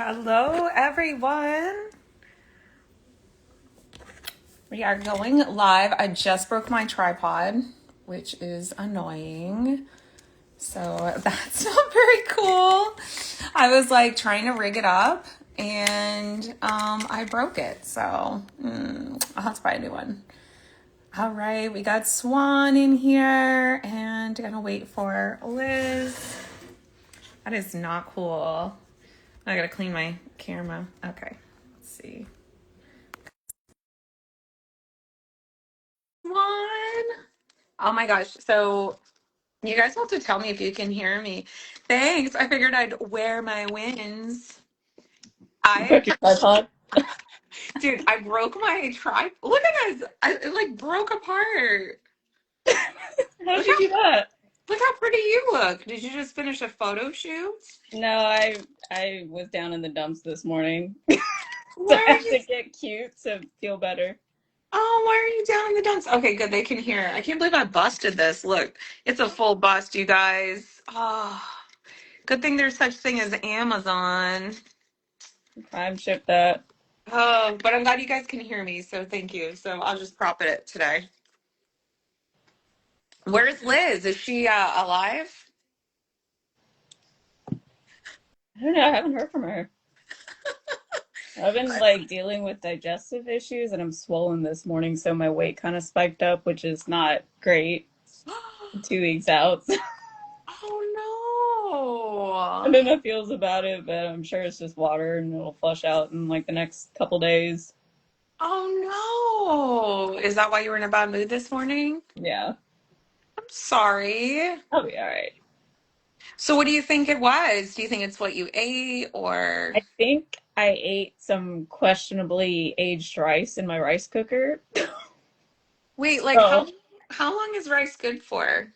Hello, everyone. We are going live. I just broke my tripod, which is annoying. So that's not very cool. I was like trying to rig it up and I broke it. So I'll have to buy a new one. All right, we got Swan in here and gonna wait for Liz. That is not cool. I gotta clean my camera. Okay, let's see. Swan. Oh my gosh. So you guys have to tell me if you can hear me. Thanks. I figured I'd wear my wins. You I, broke your tripod? dude, I broke my tripod. Look at this. It like broke apart. How did Look you do that? how pretty you look. Did you just finish a photo shoot? No, I was down in the dumps this morning, so Why I are have you? to get cute to feel better. Oh, why are you down in the dumps? Okay, good. They can hear. I can't believe I busted this. Look, it's a full bust, you guys. Oh, good thing there's such thing as Amazon. Prime ship that. Oh, but I'm glad you guys can hear me, so thank you. So I'll just prop it today. Where's Liz? Is she alive? I don't know. I haven't heard from her. I've been like dealing with digestive issues, and I'm swollen this morning, so my weight kind of spiked up, which is not great. 2 weeks out. I Oh don't no. know feels about it, but I'm sure it's just water, and it'll flush out in like the next couple days. Oh no. Is that why you were in a bad mood this morning? Yeah, I'm sorry. I'll be all right. So what do you think it was? Do you think it's what you ate or I think I ate some questionably aged rice in my rice cooker. wait, like So how long is rice good for?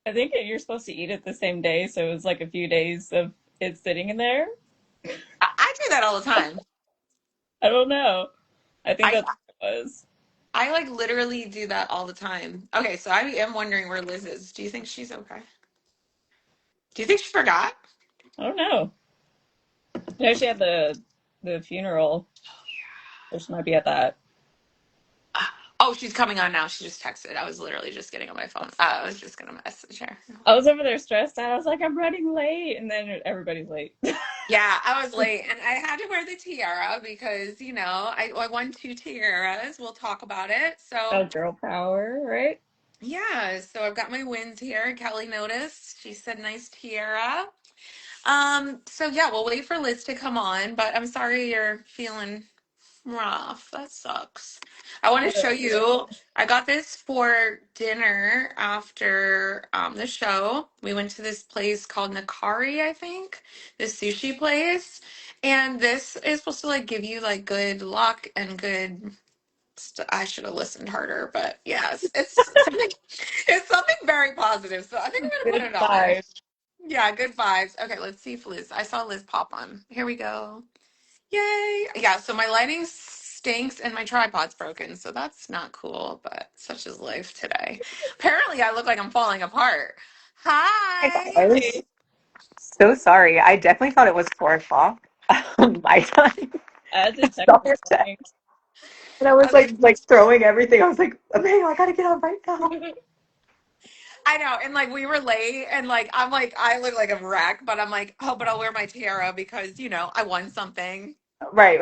I think you're supposed to eat it the same day, so it was like a few days of it sitting in there. I do that all the time. I don't know. I think I that's what it was. I like literally do that all the time. Okay, so I am wondering where Liz is. Do you think she's okay? Do you think she forgot? I don't know. I know she had the funeral, so she might be at that. Oh, she's coming on now. She just texted. I was literally just getting on my phone. I was just gonna message her. I was over there stressed out. I was like, I'm running late, and then everybody's late. Yeah, I was late and I had to wear the tiara because, I won two tiaras. We'll talk about it. Oh, So, girl power, right? yeah, so I've got my wins here. Kelly noticed. She said nice tiara. So yeah, we'll wait for Liz to come on, but I'm sorry you're feeling rough. That sucks. I want to show you. I got this for dinner after the show. We went to this place called Nakari, I think, this sushi place. And this is supposed to like give you like good luck and good. I should have listened harder, but yes, it's something. It's something very positive. So I think I'm gonna put Good it on. five. Yeah, good vibes. Okay, let's see if Liz. I saw Liz pop on. Here we go. Yay. Yeah, so my lighting stinks and my tripod's broken, so that's not cool, but such is life today. Apparently, I look like I'm falling apart. Hi Hi. guys. So sorry. I definitely thought it was 4 o'clock my time. I had to text So this upset. morning. And I was Okay. like throwing everything. I was like, Emmanuel, I gotta get up right now. I know, and like we were late, and like I'm like I look like a wreck, but I'm like, oh, but I'll wear my tiara because I won something. Right.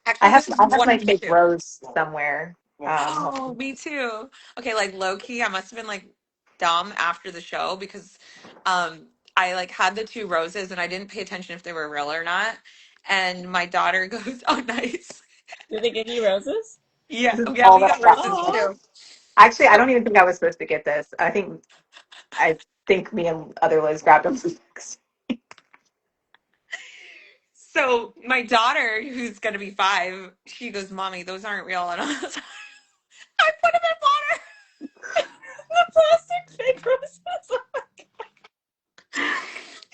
Actually, this is I have one my of fake two. rose somewhere. Oh, me too. Okay, like low key, I must have been like dumb after the show because I like had the two roses and I didn't pay attention if they were real or not. And my daughter goes, "Oh, nice." Did they give you roses? Yeah, This is yeah, all we that got I got. roses Oh, too. Actually, I So, don't even think I was supposed to get this. I think me and other Liz grabbed them. so my daughter, who's gonna be 5, she goes, "Mommy, those aren't real." And I put them in water. the plastic fake roses.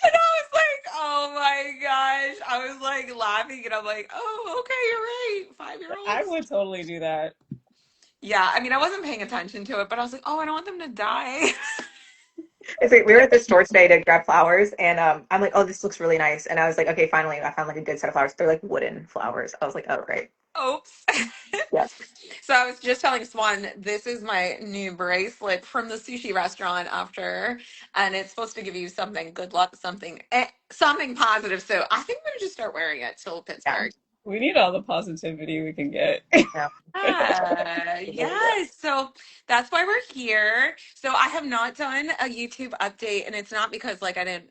And I was like, oh my gosh. I was like laughing and I'm like, oh, okay, you're right. 5 year I olds. would totally do that. Yeah, I mean, I wasn't paying attention to it, but I was like, oh, I don't want them to die. It's like we were at the store today to grab flowers, and I'm like, oh, this looks really nice. And I was like, okay, finally, I found like a good set of flowers. They're like wooden flowers. I was like, oh, great. Oops. Yeah. So I was just telling Swan, this is my new bracelet from the sushi restaurant after, and it's supposed to give you something, good luck, something positive. So I think I'm gonna just start wearing it till Yeah. Pittsburgh. We need all the positivity we can get. Yeah. Yes. So that's why we're here. So I have not done a YouTube update, and it's not because like I didn't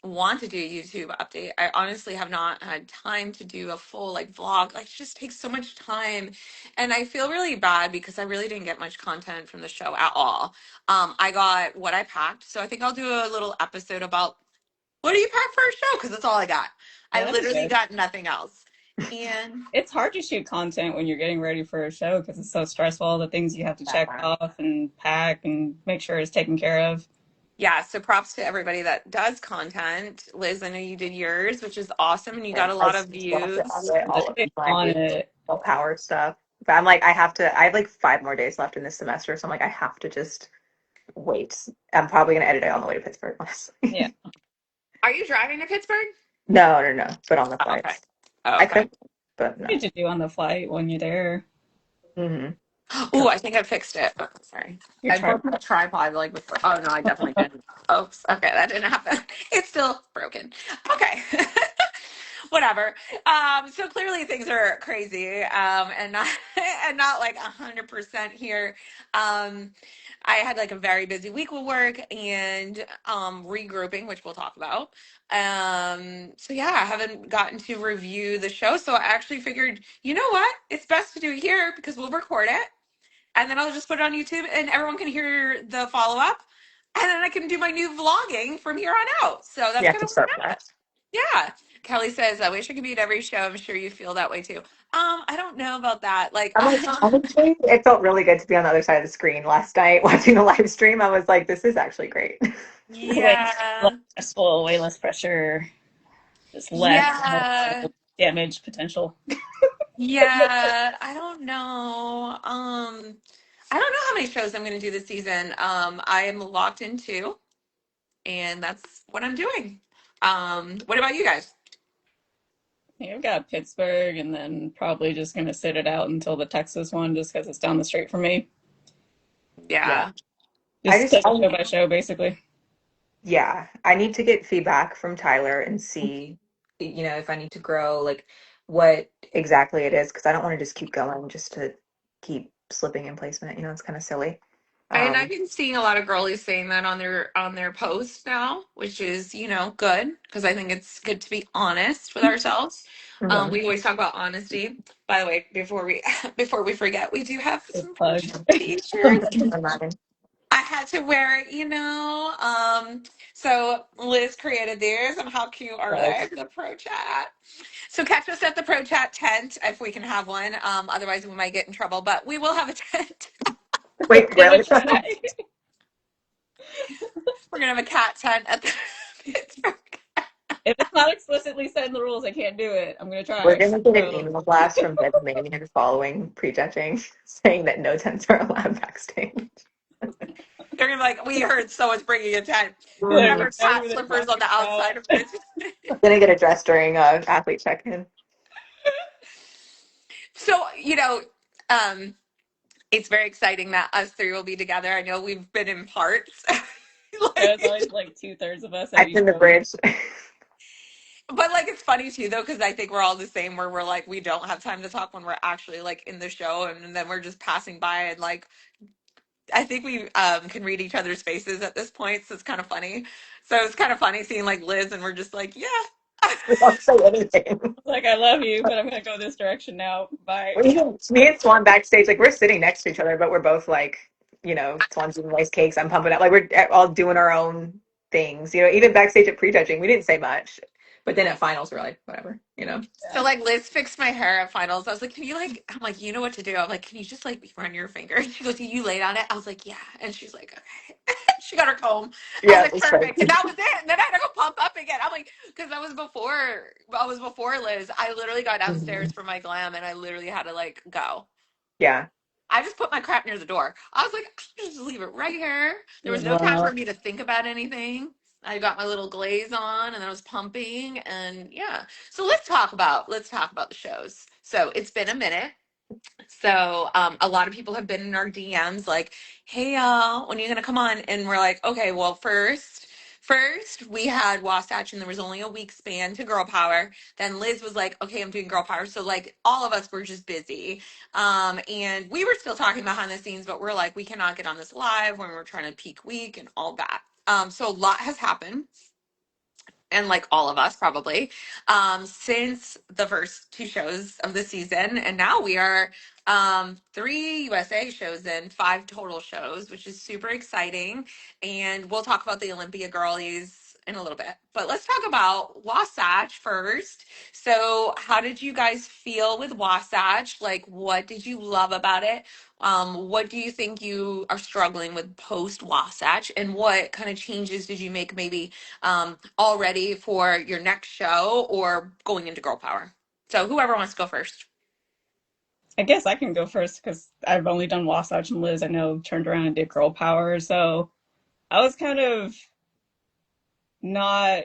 want to do a YouTube update. I honestly have not had time to do a full like vlog. Like it just takes so much time. And I feel really bad because I really didn't get much content from the show at all. I got what I packed. So I think I'll do a little episode about what do you pack for a show? Because that's all I got. Yeah, I that'd be literally good. got nothing else. And It's hard to shoot content when you're getting ready for a show because it's so stressful. All the things you have to check off and pack and make sure it's taken care of. yeah, so props to everybody that does content. Liz, I know you did yours, which is awesome, and you got And a I lot of still have to views. edit all of They my on it. power stuff. But I'm like, I have like 5 more days left in this semester, so I'm like, I have to just wait. I'm probably gonna edit it on the way to Pittsburgh, Yeah, honestly. Are you driving to Pittsburgh? No, no, no. But on the Oh, okay. flights, Oh, I okay. could, but no. what did you do on the flight when you're there? Hmm. Oh, I think I fixed it. Oh, sorry. Your I broke tripod. my tripod like before. Oh no, I definitely didn't. Oops. Okay, that didn't happen. It's still broken. Okay. Whatever. So clearly things are crazy, and not and not like 100% here. I had like a very busy week with work and regrouping, which we'll talk about. So yeah, I haven't gotten to review the show. So I actually figured, you know what? It's best to do it here because we'll record it and then I'll just put it on YouTube and everyone can hear the follow up. And then I can do my new vlogging from here on out. So that's You have gonna to work start with out. that. Yeah. Kelly says, I wish I could be at every show. I'm sure you feel that way too. I don't know about that. Like I'm like, honestly, it felt really good to be on the other side of the screen last night watching the live stream. I was like, this is actually great. Way less yeah. stressful, way less pressure, just less Yeah. damage potential. Yeah. I don't know. I don't know how many shows I'm gonna do this season. I am locked in two, and that's what I'm doing. What about you guys? You've got Pittsburgh, and then probably just gonna sit it out until the Texas one, just because it's down the street from me. Yeah. Yeah. I Just just, take it show by show, basically. yeah, I need to get feedback from Tyler and see, if I need to grow, like what exactly it is, because I don't want to just keep going just to keep slipping in placement. It's kind of silly. And I've Um, been seeing a lot of girlies saying that on their posts now, which is, good because I think it's good to be honest with ourselves. mhm. We always talk about honesty. By the way, before we before we forget, we do have Good some plug. t-shirts. Imagine. I had to wear it. So Liz created theirs, and how cute are Like, they? The pro chat. So catch us at the pro chat tent if we can have one. Otherwise we might get in trouble, but we will have a tent. wait, In the really? chat. We're gonna have a cat tent at the Pittsburgh. If it's not explicitly said in the rules, I can't do it. I'm gonna We're try. gonna get an So email blast from Dead Maniac following prejudging, saying that no tents are allowed backstage. They're gonna be like, we heard someone's bringing a tent. you're like, Mhm. Remember we know cat who they're slippers on talking the about. outside of it. Gonna get a dress during athlete check-in. So, it's very exciting that us three will be together. I know we've been in parts. There's like, always like 2/3 of us at I've each been the show. bridge. but like it's funny too though, because I think we're all the same where we're like we don't have time to talk when we're actually like in the show and then we're just passing by and like I think we can read each other's faces at this point, so it's kind of funny. So it's kind of funny seeing like Liz and we're just like, yeah. We don't say anything. Like, I love you, but I'm gonna go this direction now. Bye. Me and Swan backstage, like we're sitting next to each other, but we're both like, Swan's doing rice cakes, I'm pumping up. Like we're all doing our own things. Even backstage at prejudging, we didn't say much, but then at finals, we're like, whatever. So like Liz fixed my hair at finals. I was like, can you like? I'm like, you know what to do. I'm like, can you just like run your finger? She goes, you laid on it. I was like, yeah. And she's like, okay. She got her comb. I was Yeah, like, it's like, perfect. And that was it. And then I had to go pump up again. I'm like, because I was before Liz. I literally got downstairs mhm. for my glam, and I literally had to like go. Yeah. I just put my crap near the door. I was like, I'll just leave it right here. There was Just no run time for out. me to think about anything. I got my little glaze on and then I was pumping and yeah. So let's talk about the shows. So it's been a minute. So a lot of people have been in our DMs like, "Hey y'all, when are you gonna come on?" And we're like, "Okay, well first we had Wasatch, and there was only a week span to Girl Power. Then Liz was like, "Okay, I'm doing Girl Power." So like all of us were just busy, and we were still talking behind the scenes, but we're like, we cannot get on this live when we're trying to peak week and all that. So a lot has happened and like all of us probably, since the first two shows of the season. And now we are three USA shows in, five total shows, which is super exciting. And we'll talk about the Olympia girlies in a little bit. But let's talk about Wasatch first. So, how did you guys feel with Wasatch? Like, what did you love about it? What do you think you are struggling with post Wasatch? And what kind of changes did you make maybe all ready for your next show or going into girl power? So whoever wants to go first. I guess I can go first because I've only done Wasatch, and Liz, I know, turned around and did Girl Power. So I was kind of not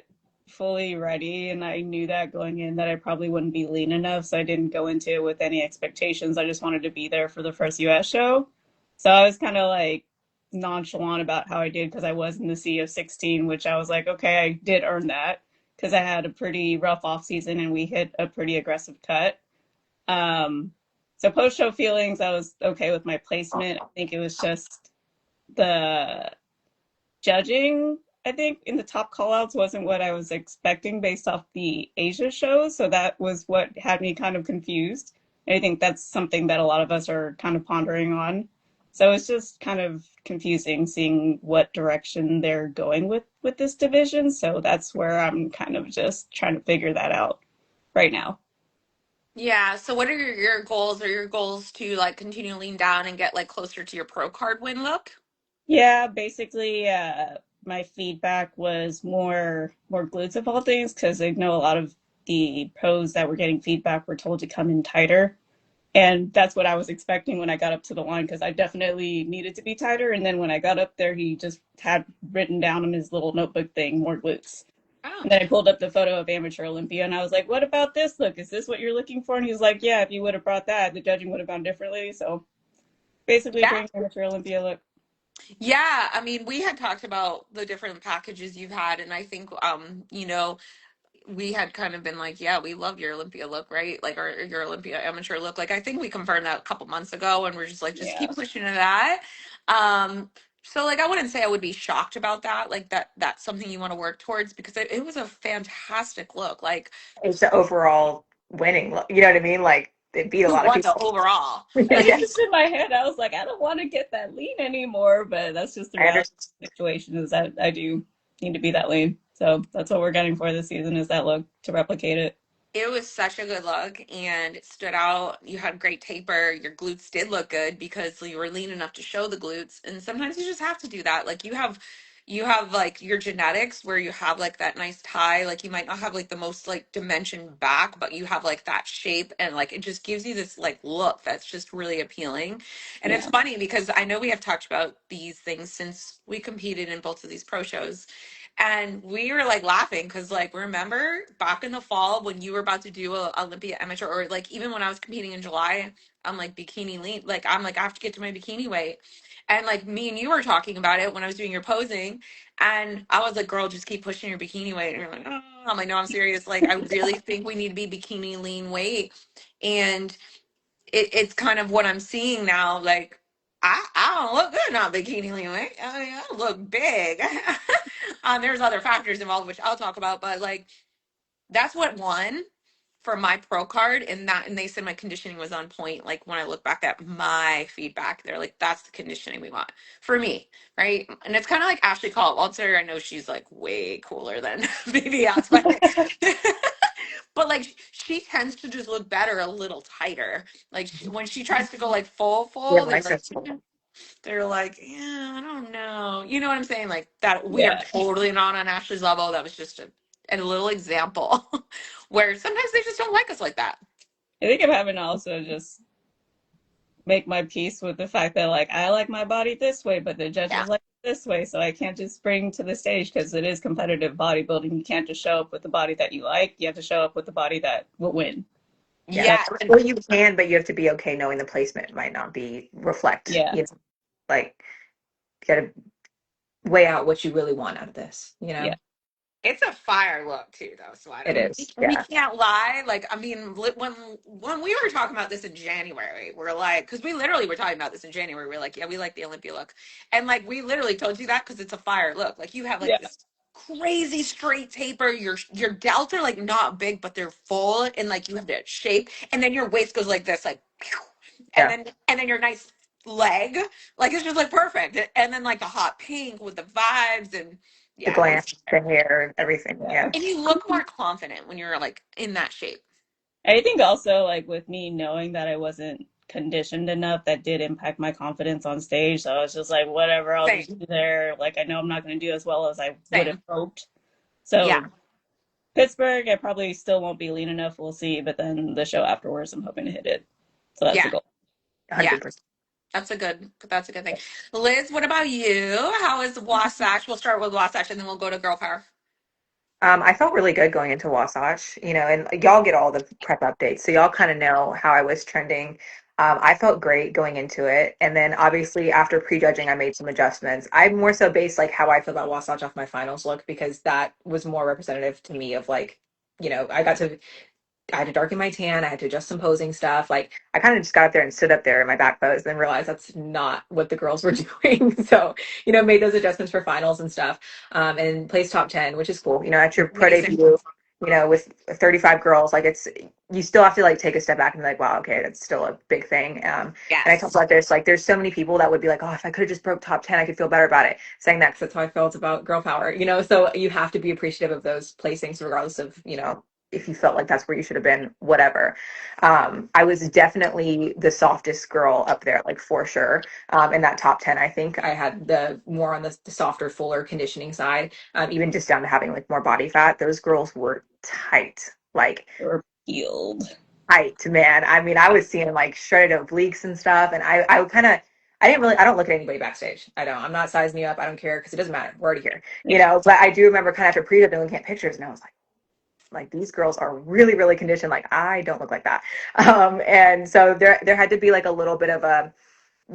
fully ready, and I knew that going in that I probably wouldn't be lean enough, so I didn't go into it with any expectations. I just wanted to be there for the first US show. So I was kind of like nonchalant about how I did because I was in the sea of 16, which I was like, okay, I did earn that because I had a pretty rough off season and we hit a pretty aggressive cut. Um, so post show feelings, I was okay with my placement. I think it was just the judging, I think, in the top callouts wasn't what I was expecting based off the Asia shows. So that was what had me kind of confused. And I think that's something that a lot of us are kind of pondering on. So it's just kind of confusing seeing what direction they're going with this division. So that's where I'm kind of just trying to figure that out right now. Yeah. So what are your goals? Are your goals to like continue to lean down and get like closer to your pro card win look? Yeah, basically, my feedback was more glutes of all things because I know a lot of the pros that were getting feedback were told to come in tighter, and that's what I was expecting when I got up to the line because I definitely needed to be tighter. And then when I got up there, he just had written down on his little notebook thing more glutes. Oh, And then I pulled up the photo of amateur Olympia, and I was like, "What about this look? Is this what you're looking for?" And he's like, "Yeah, if you would have brought that, the judging would have gone differently." So basically, yeah. bring amateur Olympia look. Yeah, I mean, we had talked about the different packages you've had, and I think, we had kind of been like, yeah, we love your Olympia look, right? Like, or your Olympia amateur look. Like, I think we confirmed that a couple months ago, and we're just like, just Yeah, keep pushing to that. So like, I wouldn't say I would be shocked about that. Like, that's something you want to work towards because it was a fantastic look. Like, It's the overall winning look. You know what I mean? Like it beat a you lot of won the people. overall. I Like, think Yes, just in my head, I was like, I don't want to get that lean anymore, but that's just the I reality understand. of the situation is that I do need to be that lean. So that's what we're getting for this season is that look to replicate it. it was such a good look and it stood out. You had great taper. Your glutes did look good because you were lean enough to show the glutes. And sometimes you just have to do that. Like you have like your genetics where you have like that nice tie. Like you might not have like the most like dimension back, but you have like that shape and like it just gives you this like look that's just really appealing. And it's Yeah, funny because I know we have talked about these things since we competed in both of these pro shows. And we were like laughing because, like, remember back in the fall when you were about to do a Olympia amateur, or like even when I was competing in July, I'm like bikini lean, like I'm like I have to get to my bikini weight, and like me and you were talking about it when I was doing your posing, and I was like, "Girl, just keep pushing your bikini weight." And you're like, "Oh," I'm like, "No, I'm serious. Like, I really think we need to be bikini lean weight," and it's kind of what I'm seeing now. Like, I don't look good on bikini lean weight. I mean, I look big. There's other factors involved, which I'll talk about, but like that's what won for my pro card, and they said my conditioning was on point. Like when I look back at my feedback, they're like, that's the conditioning we want for me, right? And it's kind of like Ashley Call Walter. I know she's like way cooler than BBS, but like she tends to just look better a little tighter. Like when she tries to go like Yeah, full, mine's just full. they're like, yeah, I don't know. You know what I'm saying? Like that we are yeah. totally not on Ashley's level. That was just a little example where sometimes they just don't like us like that. I think I'm having also just make my peace with the fact that like I like my body this way, but the Yeah. judges like it this way, so I can't just spring to the stage because it is competitive bodybuilding. You can't just show up with the body that you like. You have to show up with the body that will win. Yeah. Yeah. That's And Or you can, but you have to be okay knowing the placement might not be reflect, yeah, like you gotta weigh out what you really want out of this, yeah, it's a fire look too, though, Swat. I It mean, is. we Yeah. can't lie. Like, I mean, when we were talking about this in January, we're like, because we literally were talking about this in January. We're like, yeah, we like the Olympia look, and like we literally told you that because it's a fire look. Like you have like yeah. this crazy straight taper. Your delts are like not big, but they're full, and like you have that shape, and then your waist goes like this, like, pew, Yeah. and then your nice leg, like it's just like perfect, and then like the hot pink with the vibes and. The Yeah, it glam, was the hair, everything. Yeah. Yeah. and you look more confident when you're like in that shape. I think also like with me knowing that I wasn't conditioned enough, that did impact my confidence on stage. So I was just like, whatever, I'll just Same, be there. Like I know I'm not going to do as well as I would have same. hoped. Yeah, So Pittsburgh, I probably still won't be lean enough. We'll see. But then the show afterwards, I'm hoping to hit it. So that's the yeah, goal. yeah. 100%. That's a good thing. Liz, what about you? How is Wasatch? We'll start with Wasatch and then we'll go to Girl Power. I felt really good going into Wasatch, and like, y'all get all the prep updates, so y'all kind of know how I was trending. I felt great going into it, and then obviously after prejudging, I made some adjustments. I more so based like how I feel about Wasatch off my finals look because that was more representative to me of like, I had to darken my tan. I had to adjust some posing stuff. Like I kind of just got up there and stood up there in my back pose, and realized that's not what the girls were doing. So made those adjustments for finals and stuff, and placed top 10, which is cool. At your pro Amazing. debut, with 35 girls, like you still have to like take a step back and be like, wow, okay, that's still a big thing. And I talked Yes. about this, like there's so many people that would be like, oh, if I could have just broke top 10, I could feel better about it. Saying that because that's how I felt about girl power. So you have to be appreciative of those placings, regardless of if you felt like that's where you should have been, whatever. I was definitely the softest girl up there, like for sure. In that top 10, I think I had the more on the softer, fuller conditioning side, even just down to having like more body fat. Those girls were tight, like Or peeled. tight, man. I mean, I was seeing like shredded obliques and stuff. And I kind of, I don't look at anybody backstage. I don't. I'm not sizing you up. I don't care because it doesn't matter. We're already here, But I do remember kind of after pre-dip and looking at pictures, and I was like these girls are really really conditioned, like I don't look like that. And so there had to be like a little bit of a,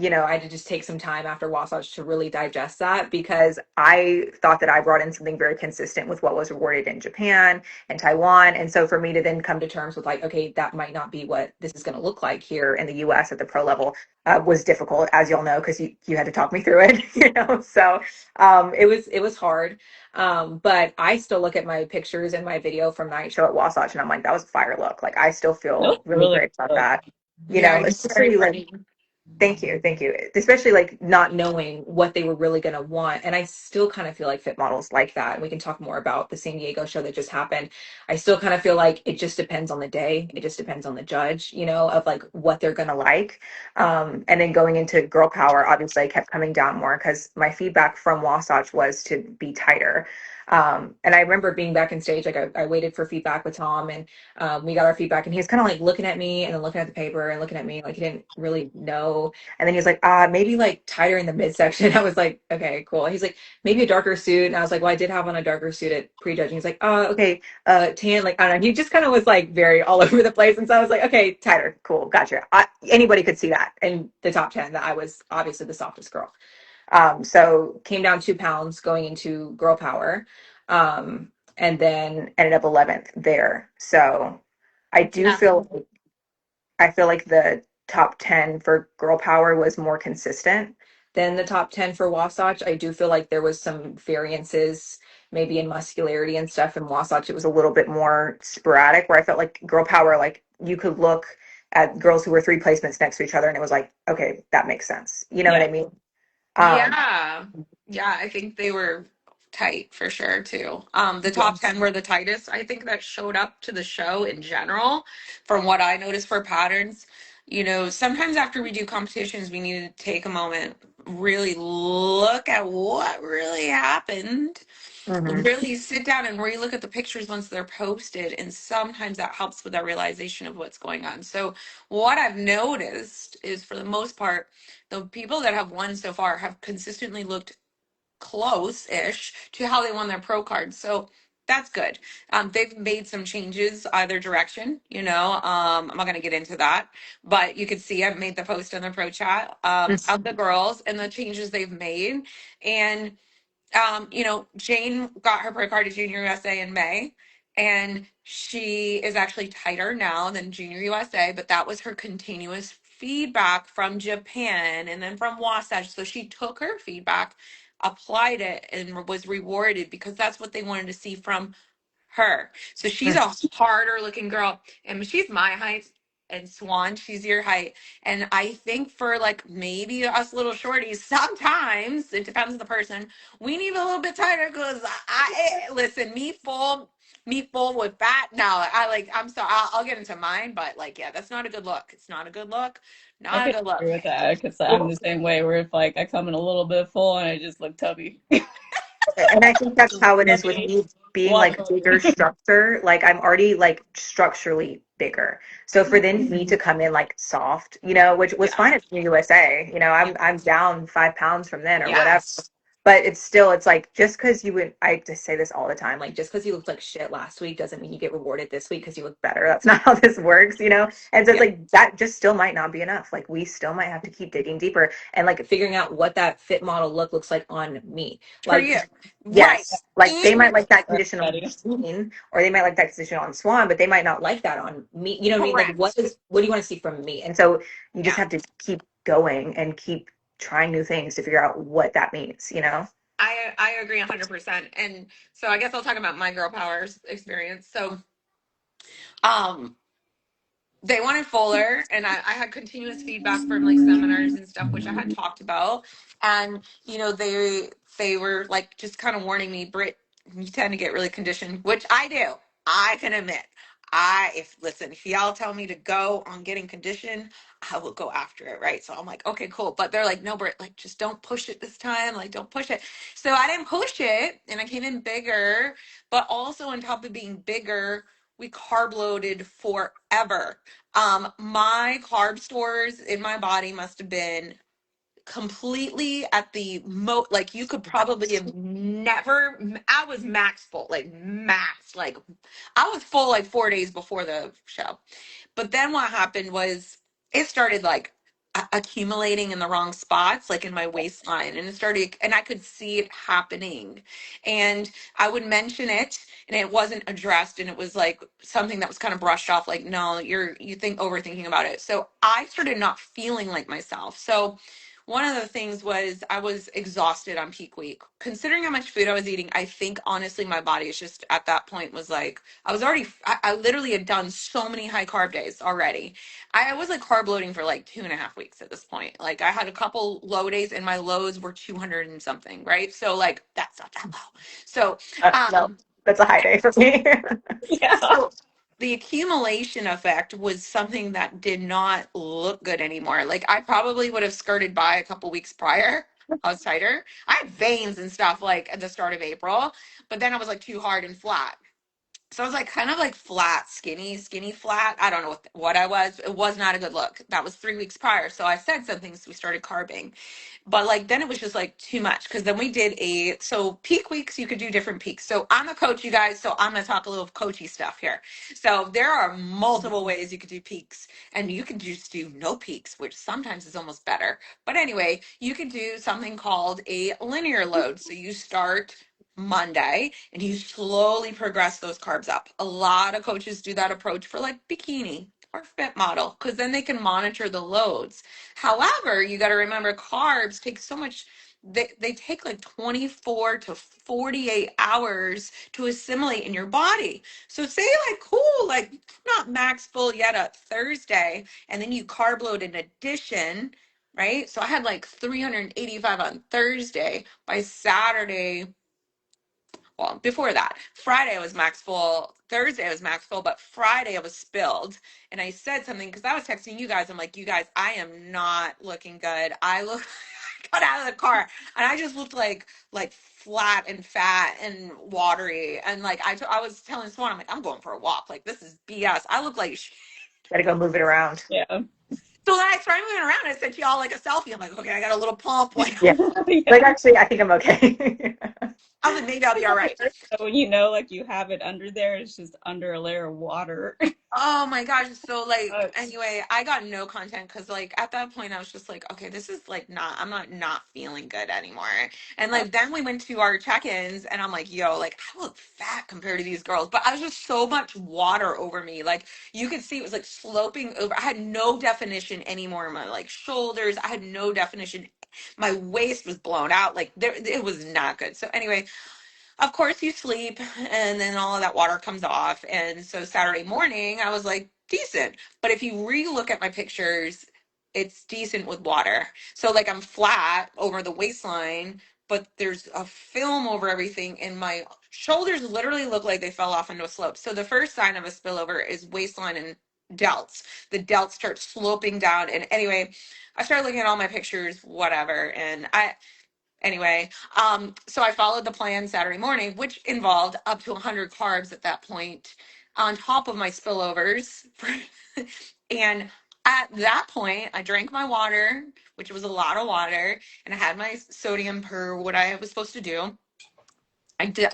I had to just take some time after Wasatch to really digest that because I thought that I brought in something very consistent with what was rewarded in Japan and Taiwan. And so for me to then come to terms with like, okay, that might not be what this is going to look like here in the US at the pro level, was difficult, as y'all know, because you had to talk me through it, So it was hard. But I still look at my pictures and my video from night show at Wasatch and I'm like, that was a fire look. Like I still That was feel really really great about good. that. Yeah, you're very Especially like, pretty. thank you, thank you. Especially like not knowing what they were really going to want. And I still kind of feel like fit models like that. And we can talk more about the San Diego show that just happened. I still kind of feel like it just depends on the day. It just depends on the judge, of like what they're going to like. And then going into girl power, obviously I kept coming down more because my feedback from Wasatch was to be tighter. And I remember being back in stage, like I waited for feedback with Tom, and we got our feedback, and he was kind of like looking at me and then looking at the paper and looking at me like he didn't really know. And then he was like, maybe like tighter in the midsection. I was like, okay, cool. And he's like, maybe a darker suit. And I was like, well, I did have on a darker suit at prejudging. He's like, okay, tan. Like, I don't know. He just kind of was like very all over the place. And so I was like, okay, tighter. Cool. Gotcha. Anybody could see that in the top 10 that I was obviously the softest girl. So came down 2 pounds going into girl power. And then ended up 11th there. So I do Yeah. feel like the top 10 for girl power was more consistent than the top 10 for Wasatch. I do feel like there was some variances maybe in muscularity and stuff. In Wasatch, it was a little bit more sporadic where I felt like girl power, like you could look at girls who were three placements next to each other and it was like, okay, that makes sense. You know what Yeah. I mean? Um, Yeah. Yeah, I think they were tight for sure too. The yeah. top 10 were the tightest. I think that showed up to the show in general from what I noticed for patterns. Sometimes after we do competitions, we need to take a moment. really look at what really happened, Hmm. really sit down and relook at the pictures once they're posted. And sometimes that helps with that realization of what's going on. So, what I've noticed is for the most part, the people that have won so far have consistently looked close-ish to how they won their pro cards. So that's good. They've made some changes either direction, you know. I'm not going to get into that, but you could see I've made the post on the pro chat of the girls and the changes they've made. And you know, Jane got her pro card to Junior USA in May, and she is actually tighter now than Junior USA, but that was her continuous feedback from Japan and then from Wasatch. So she took her feedback, applied it, and was rewarded because that's what they wanted to see from her. So she's a harder looking girl, and she's my height. And Swan, she's your height. And I think for like maybe us little shorties, sometimes it depends on the person. We need a little bit tighter because listen, me full with fat. No, I like. I'm sorry. I'll get into mine, but like, yeah, that's not a good look. It's not a good look. I Not a could good look. agree with that because I'm Well, the same way where if like I come in a little bit full and I just look tubby. and I think that's how it is with Chubby, me being like bigger waddling. structure. Like I'm already like structurally bigger. So for then me to come in like soft, you know, which was Yeah. fine at the USA, you know, Yeah. I'm down 5 pounds from then or whatever. Yes. But it's still, it's like just because you would, I just say this all the time, like just because you looked like shit last week doesn't mean you get rewarded this week because you look better. That's not how this works, you know? And so it's Yeah. like that just still might not be enough. Like we still might have to keep digging deeper and like figuring out what that fit model look looks like on me. For Like you. Right. yes, like they might And like that Or condition on Betty. Sheen, or they might like that condition on Swan, but they might not like that on me. You know what I mean? Like, correct. what do you want to see from me? And so you just Yeah. have to keep going and keep trying new things to figure out what that means. You know? I agree 100%. And so I guess I'll talk about my girl powers experience. So um they wanted fuller, and I had continuous feedback from like seminars and stuff which I had talked about. And you know, they were like just kind of warning me, Britt, you tend to get really conditioned, which I do. I can admit. If y'all tell me to go on getting conditioned, I will go after it, right? So I'm like, okay, cool. But they're like, no, Britt, like just don't push it this time. Like, don't push it. So I didn't push it, and I came in bigger, but also on top of being bigger, we carb loaded forever. My carb stores in my body must have been completely at the like you could probably have never. I was max full, like max, like I was full like 4 days before the show. But then what happened was it started like accumulating in the wrong spots, like in my waistline, and it started, and I could see it happening. And I would mention it, and it wasn't addressed, and it was like something that was kind of brushed off, like, no, you think overthinking about it. So I started not feeling like myself. So one of the things was I was exhausted on peak week. Considering how much food I was eating, I think honestly my body is just at that point was like, I literally had done so many high carb days already. I was like carb loading for like 2.5 weeks at this point. Like I had a couple low days and my lows were 200 and something, right? So like that's not that low. So, No, um, that's a high day for me. Yeah. so the accumulation effect was something that did not look good anymore. Like I probably would have skirted by a couple weeks prior. I was tighter. I had veins and stuff like at the start of April, but then I was like too hard and flat. So I was like kind of like flat, skinny, flat. I don't know what I was. It was not a good look. That was 3 weeks prior. So I said something, so we started carbing. But like then it was just like too much because then we did so peak weeks, you could do different peaks. So I'm a coach, you guys, so I'm gonna talk a little coachy stuff here. So there are multiple ways you could do peaks, and you can just do no peaks, which sometimes is almost better. But anyway, you could do something called a linear load. So you start Monday and you slowly progress those carbs up. A lot of coaches do that approach for like bikini or fit model because then they can monitor the loads. However, you got to remember carbs take so much, they take like 24 to 48 hours to assimilate in your body. So say like cool, like not max full yet at Thursday, and then you carb load in addition, right? So I had like 385 on Thursday. By Saturday, well, before that, Friday I was max full, Thursday I was max full, but Friday I was spilled. And I said something because I was texting you guys. I'm like, you guys, I am not looking good. I look got out of the car and I just looked like flat and fat and watery. And like I was telling someone, I'm like, I'm going for a walk. Like this is BS. I look like Gotta go move it around. Yeah. so then I started moving around. I sent y'all like a selfie. I'm like, okay, I got a little pump. Like Yeah. Like Yeah. actually, I think I'm okay. I was like, maybe I'll be all right. So when you know, like you have it under there, it's just under a layer of water. Oh my gosh. So like Sucks. anyway, I got no content because like at that point I was just like, okay, this is like I'm not feeling good anymore. And Uh, like then we went to our check-ins and I'm like, yo, like I look fat compared to these girls. But I was just so much water over me. Like you could see it was like sloping over. I had no definition anymore in my like shoulders. I had no definition. My waist was blown out. Like there it was not good. So anyway, of course you sleep and then all of that water comes off. And so Saturday morning, I was like, decent. But if you re-look at my pictures, it's decent with water. So like I'm flat over the waistline, but there's a film over everything and my shoulders literally look like they fell off into a slope. So the first sign of a spillover is waistline and delts. The delts start sloping down. And anyway, I started looking at all my pictures, whatever. And anyway, so I followed the plan Saturday morning, which involved up to 100 carbs at that point, on top of my spillovers. And at that point, I drank my water, which was a lot of water, and I had my sodium per what I was supposed to do.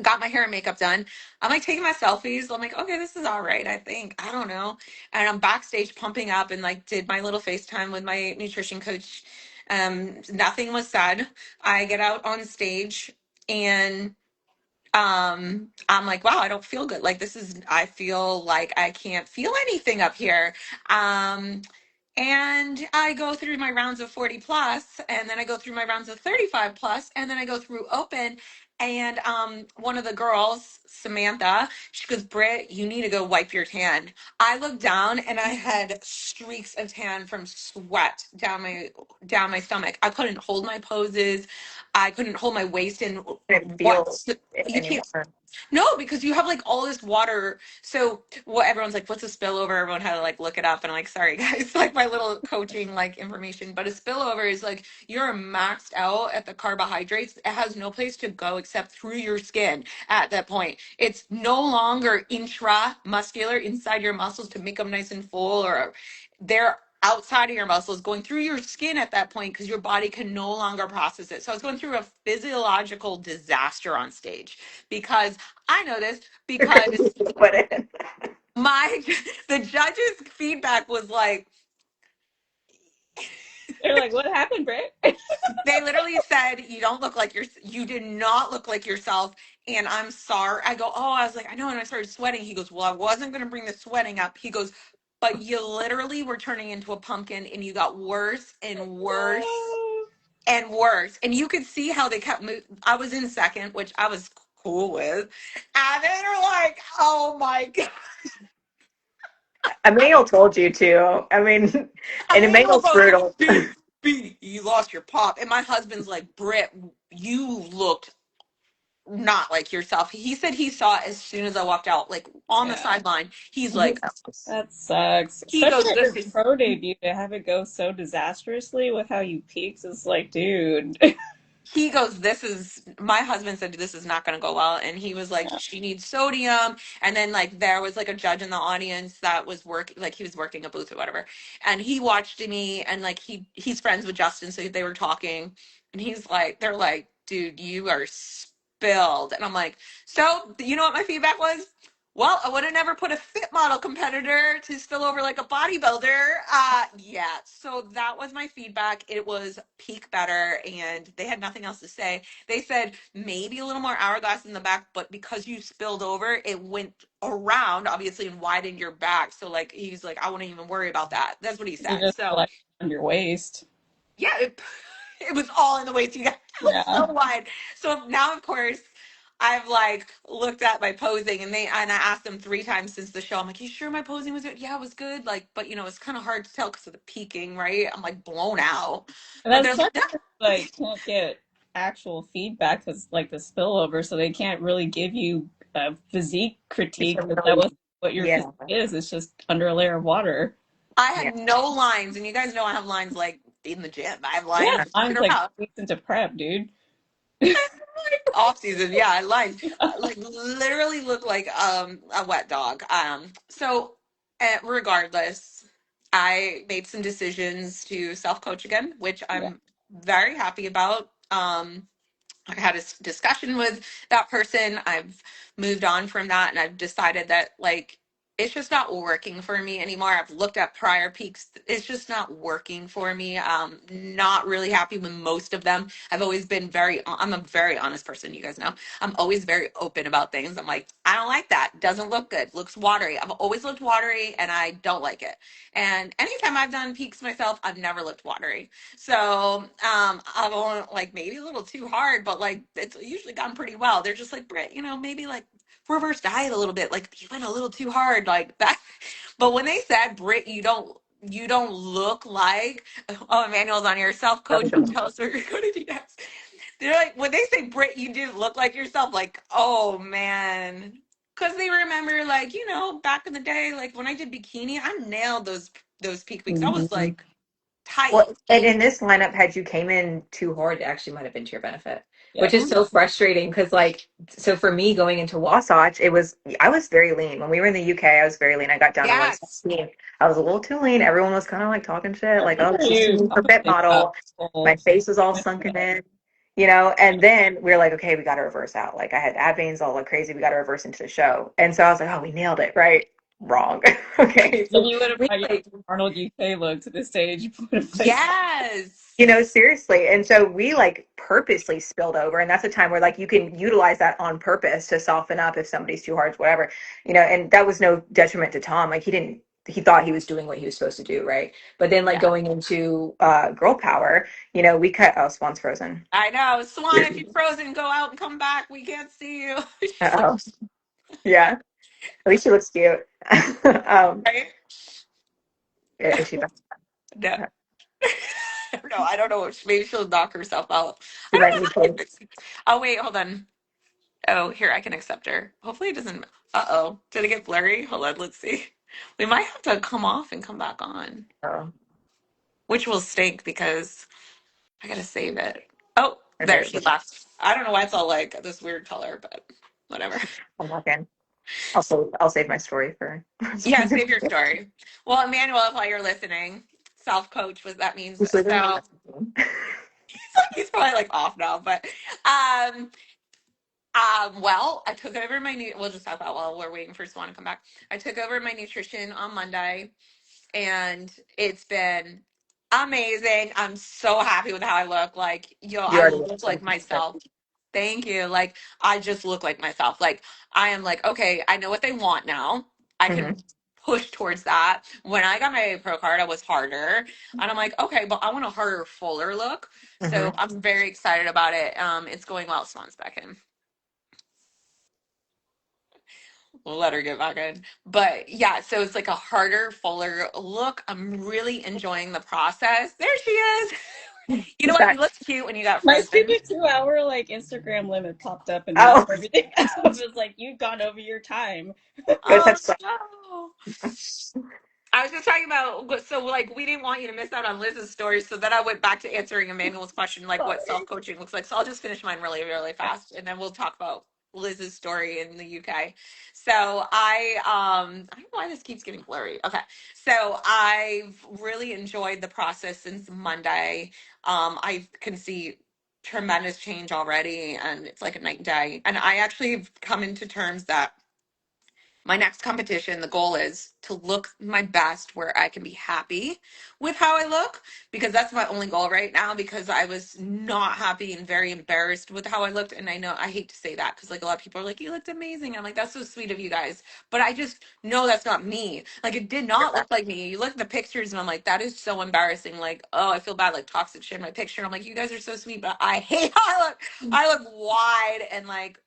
Got my hair and makeup done. I'm like taking my selfies. I'm like, okay, this is all right, I think. I don't know. And I'm backstage pumping up and like did my little FaceTime with my nutrition coach. Nothing was said. I get out on stage and I'm like, wow, I don't feel good. Like this is I feel like I can't feel anything up here. Um and I go through my rounds of 40 plus, and then I go through my rounds of 35 plus, and then I go through open. And one of the girls, Samantha, she goes, Britt, you need to go wipe your tan. I looked down and I had streaks of tan from sweat down my stomach. I couldn't hold my poses. I couldn't hold my waist in Didn't feel what it you can't. anymore. No, because you have like all this water. So what everyone's like, what's a spillover? Everyone had to like look it up, and I'm like, sorry guys, like my little coaching like information. But a spillover is like you're maxed out at the carbohydrates. It has no place to go except through your skin at that point. It's no longer intramuscular inside your muscles to make them nice and full, or they're outside of your muscles going through your skin at that point because your body can no longer process it. So I was going through a physiological disaster on stage because I know this because Put it. my the judges' feedback was like they're like, "What happened, Britt?" they literally said you did not look like yourself and I'm sorry. I go, oh, I was like, I know, and I started sweating. He goes, well, I wasn't going to bring the sweating up. He goes, but you literally were turning into a pumpkin and you got worse and worse No. and worse. And you could see how they kept moving. I was in second, which I was cool with. And they're like, oh my God. Emmanuel told you to. I mean, and Emmanuel Emmanuel's goes, brutal. B, you lost your pop. And my husband's like, Britt, you looked not like yourself. He said he saw it as soon as I walked out, like on the Yeah, sideline. He's like, that sucks. he Especially goes, at this your is pro debut to have it go so disastrously with how you peaked is like, dude. he goes, this is my husband said this is not going to go well, and he was like, Yeah. she needs sodium. And then like there was like a judge in the audience that was working, like he was working a booth or whatever, and he watched me, and like he's friends with Justin, so they were talking, and he's like, they're like, dude, you are spilled. And I'm like, so you know what my feedback was? Well, I would have never put a fit model competitor to spill over like a bodybuilder. Yeah. So that was my feedback. It was peak better, and they had nothing else to say. They said maybe a little more hourglass in the back, but because you spilled over, it went around, obviously, and widened your back. So like he's like, I wouldn't even worry about that. That's what he You said. just So like on your waist. yeah, it was all in the waist. You got it was Yeah. so wide. So now, of course, I've like looked at my posing, and I asked them 3 times since the show. I'm like, you sure my posing was good? Yeah, it was good. Like, but it's kind of hard to tell because of the peaking, right? I'm like blown out. And But that they're like, sucks. Like, can't get actual feedback because like the spillover, so they can't really give you a physique It's critique. That really, was what your yeah, physique is. It's just under a layer of water. I yeah. had no lines, and you guys know I have lines like in the gym. I'm Yeah, lying. mine's like weeks into prep, dude. Off season, yeah, I lied. Like literally look like a wet dog. Regardless, I made some decisions to self coach again, which Yeah. I'm very happy about. I had a discussion with that person. I've moved on from that and I've decided that like it's just not working for me anymore. I've looked at prior peaks. It's just not working for me. Not really happy with most of them. I've always been I'm a very honest person, you guys know. I'm always very open about things. I'm like, I don't like that. Doesn't look good. Looks watery. I've always looked watery and I don't like it. And anytime I've done peaks myself, I've never looked watery. So I've only like maybe a little too hard, but like it's usually gone pretty well. They're just like, Britt, maybe like reverse diet a little bit. Like you went a little too hard, like that. But when they said, Britt, you don't look like, oh, Emmanuel's on here, self coach. Tell us where you're going to do next. They're like, when they say, Britt, you didn't look like yourself, like, oh man. Because they remember, like, back in the day, like when I did bikini, I nailed those peak weeks. I was Mhm. like tight. Well, and in this lineup, had you came in too hard, it actually might have been to your benefit, which Yep. is so frustrating because, like, so for me going into Wasatch, I was very lean. When we were in the UK, I was very lean. I got down to Yes. 116. I was a little too lean. Everyone was kind of like talking shit, like, oh, she's too You lean for fit probably got model. My full. face was all sunken in. And then we were like, okay, we got to reverse out. Like, I had ab veins all like crazy. We got to reverse into the show. And so I was like, oh, we nailed it, right? Wrong. Okay. If So you would have we brought your like Arnold UK look to the stage, you would have placed. Yes. Seriously. And so we like purposely spilled over. And that's a time where like you can utilize that on purpose to soften up if somebody's too hard, whatever, and that was no detriment to Tom. Like he thought he was doing what he was supposed to do. Right. But then like Yeah. going into girl power, we cut, oh, Swan's frozen. I know. Swan, if you're frozen, go out and come back. We can't see you. She's like, Uh-oh. Yeah. At least she looks cute. right? Is she back? No. No, I don't know. Maybe she'll knock herself out. She I might don't need know how to. to fix it. Oh, wait, hold on. Oh, here, I can accept her. Hopefully it doesn't. Uh-oh. Did it get blurry? Hold on, let's see. We might have to come off and come back on, Oh, which will stink because I gotta save it. Oh, there okay. she left. I don't know why it's all like this weird color, but whatever. I'm back in. I'll save my story for Yeah, save your story. Well, Emmanuel, while you're listening, self-coach, what that means. just leaving So he's probably like off now, but um, well, I took over we'll just talk about while we're waiting for Swan to come back. I took over my nutrition on Monday and it's been amazing. I'm so happy with how I look. Like, you I already look like mentioned. myself. Thank you. Like, I just look like myself. Like, I am like, okay, I know what they want now. I can Mm-hmm. push towards that. When I got my pro card, I was harder. And I'm like, okay, but I want a harder, fuller look. So Mm-hmm. I'm very excited about it. It's going well. Swan's back in. We'll let her get back in. But yeah, so it's like a harder, fuller look. I'm really enjoying the process. There she is. You know She's what? You back. looked cute when you got My frozen. stupid 2 hour like Instagram limit popped up and messed Oh, everything up. It was like, you've gone over your time. go Oh touch that. no. I was just talking about, so like we didn't want you to miss out on Liz's story, so then I went back to answering Emmanuel's question, like what Sorry. self-coaching looks like. So I'll just finish mine really, really fast, and then we'll talk about Liz's story in the UK. So I don't know why this keeps getting blurry. Okay, so I've really enjoyed the process since Monday. I can see tremendous change already, and it's like a night and day. And I actually have come into terms that my next competition, the goal is to look my best where I can be happy with how I look because that's my only goal right now because I was not happy and very embarrassed with how I looked. And I know I hate to say that because like a lot of people are like, you looked amazing. I'm like, that's so sweet of you guys. But I just know that's not me. Like it did not look like me. You look at the pictures and I'm like, that is so embarrassing. Like, oh, I feel bad, like toxic shit in my picture. I'm like, you guys are so sweet, but I hate how I look. I look wide and like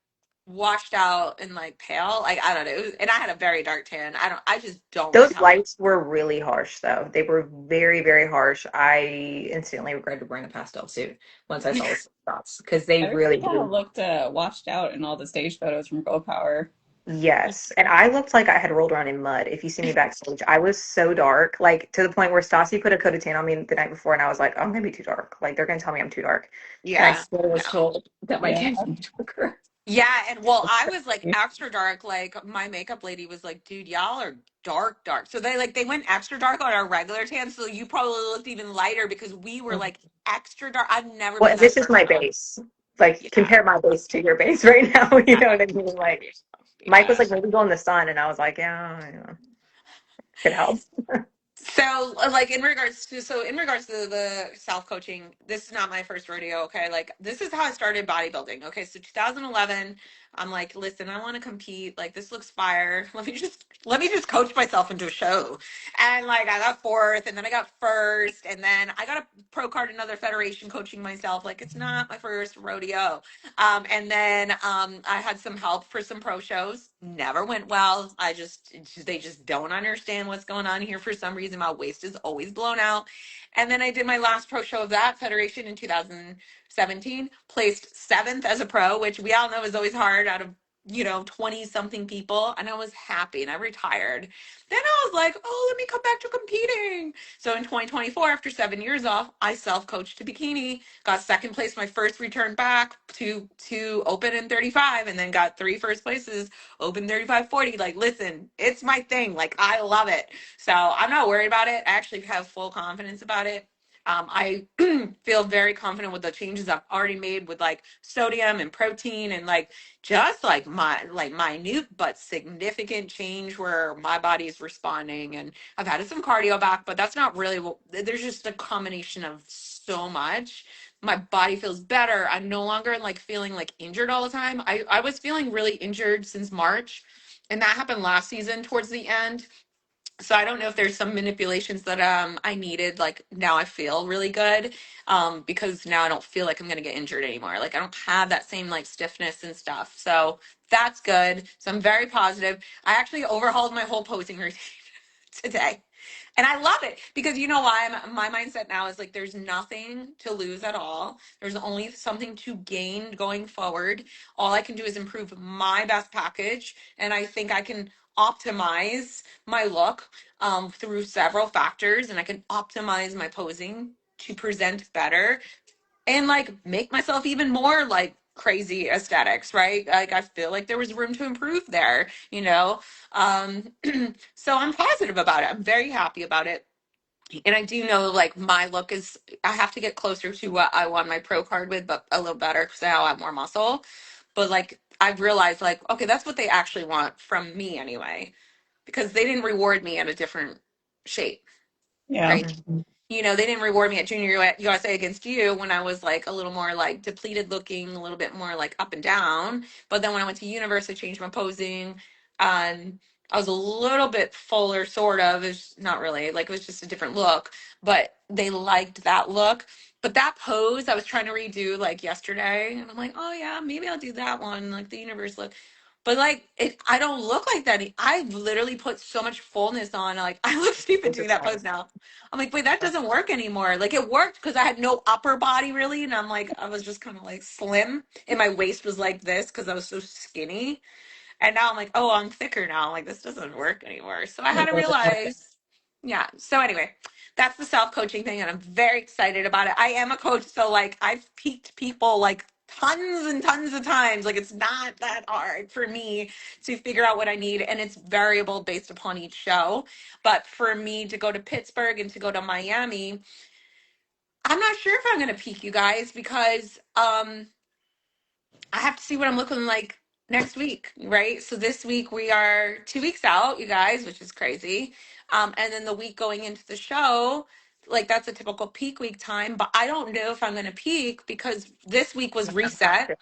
washed out and like pale. Like I don't know. And I had a very dark tan. I just don't like Those how I lights were really harsh, though. They were very, very harsh. I instantly regretted wearing a pastel suit once I saw the spots because they Everybody really kind of do. looked washed out in all the stage photos from Girl Power. Yes. And I looked like I had rolled around in mud. If you see me backstage, I was so dark, like to the point where Stassi put a coat of tan on me the night before, and I was like, oh, I'm gonna be too dark. Like they're gonna tell me I'm too dark. And I Yeah. still was No. told that my Yeah. tan was darker. Yeah, and well, I was like extra dark. Like my makeup lady was like, "Dude, y'all are dark, dark." So they went extra dark on our regular tan. So you probably looked even lighter because we were like extra dark. I've never Well, been that this is dark my in my life. base. Like Yeah, compare my base to your base right now. You yeah, know what I mean? Like Mike was yeah. like, maybe go in the sun, and I was like, yeah, could help. So, like in regards to the self coaching, this is not my first rodeo. Okay, like this is how I started bodybuilding. Okay, so 2011, I'm like, listen, I want to compete. Like this looks fire. Let me just coach myself into a show. And like I got fourth, and then I got first, and then I got a pro card in another federation coaching myself. Like it's not my first rodeo. And then I had some help for some pro shows. Never went well. They just don't understand what's going on here for some reason. My waist is always blown out. And then I did my last pro show of that federation in 2017. Placed seventh as a pro, which we all know is always hard out of 20 something people. And I was happy and I retired. Then I was like, oh, let me come back to competing. So in 2024, after 7 years off, I self-coached to bikini, got second place my first return back to open in 35, and then got three first places, open 35-40. Like, listen, it's my thing. Like, I love it. So I'm not worried about it. I actually have full confidence about it. I feel very confident with the changes I've already made with like sodium and protein and like just like minute but significant change where my body is responding. And I've added some cardio back, but that's not really what, there's just a combination of so much. My body feels better. I'm no longer like feeling like injured all the time. I was feeling really injured since March, and that happened last season towards the end. So I don't know if there's some manipulations that I needed. Like now I feel really good because now I don't feel like I'm gonna get injured anymore. Like I don't have that same like stiffness and stuff. So that's good. So I'm very positive. I actually overhauled my whole posing routine today. And I love it because you know why my mindset now is like there's nothing to lose at all. There's only something to gain going forward. All I can do is improve my best package, and I think I can optimize my look through several factors, and I can optimize my posing to present better and like make myself even more like crazy aesthetics, right? Like I feel like there was room to improve there. um so I'm positive about it. I'm very happy about it. And I do know like my look is, I have to get closer to what I won my pro card with, but a little better because now I have more muscle. But like I've realized like, okay, that's what they actually want from me anyway, because they didn't reward me at a different shape, Yeah. right? Mhm. They didn't reward me at Junior USA against you when I was like a little more like depleted looking, a little bit more like up and down. But then when I went to Universe, I changed my posing. And I was a little bit fuller, sort of. It's not really like it was just a different look, but they liked that look. But that pose I was trying to redo like yesterday, and I'm like, oh yeah, maybe I'll do that one, like the Universe look. But like I don't look like that. I literally put so much fullness on. Like I look stupid doing that pose Interesting. now. I'm like, wait, that doesn't work anymore. Like it worked because I had no upper body really, and I'm like, I was just kind of like slim, and my waist was like this because I was so skinny. And now I'm like, oh, I'm thicker now. Like this doesn't work anymore. So I had to realize, yeah. So anyway, that's the self coaching thing, and I'm very excited about it. I am a coach, so like I've peaked people like tons and tons of times. Like it's not that hard for me to figure out what I need, and it's variable based upon each show. But for me to go to Pittsburgh and to go to Miami, I'm not sure if I'm going to peak, you guys, because I have to see what I'm looking like next week, right? So this week we are 2 weeks out, you guys, which is crazy. And then the week going into the show, like that's a typical peak week time, but I don't know if I'm going to peak because this week was You might not have reset. to.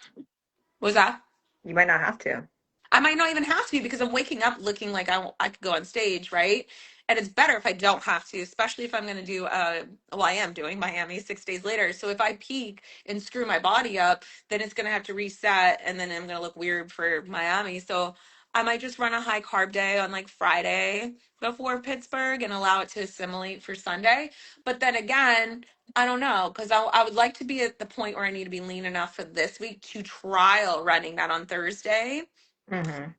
Was that? You might not have to. I might not even have to because I'm waking up looking like I could go on stage, right? And it's better if I don't have to, especially if I'm going to do, well, I am doing Miami 6 days later. So if I peak and screw my body up, then it's going to have to reset and then I'm going to look weird for Miami. So I might just run a high carb day on like Friday before Pittsburgh and allow it to assimilate for Sunday. But then again, I don't know because I would like to be at the point where I need to be lean enough for this week to trial running that on Thursday. Hmm.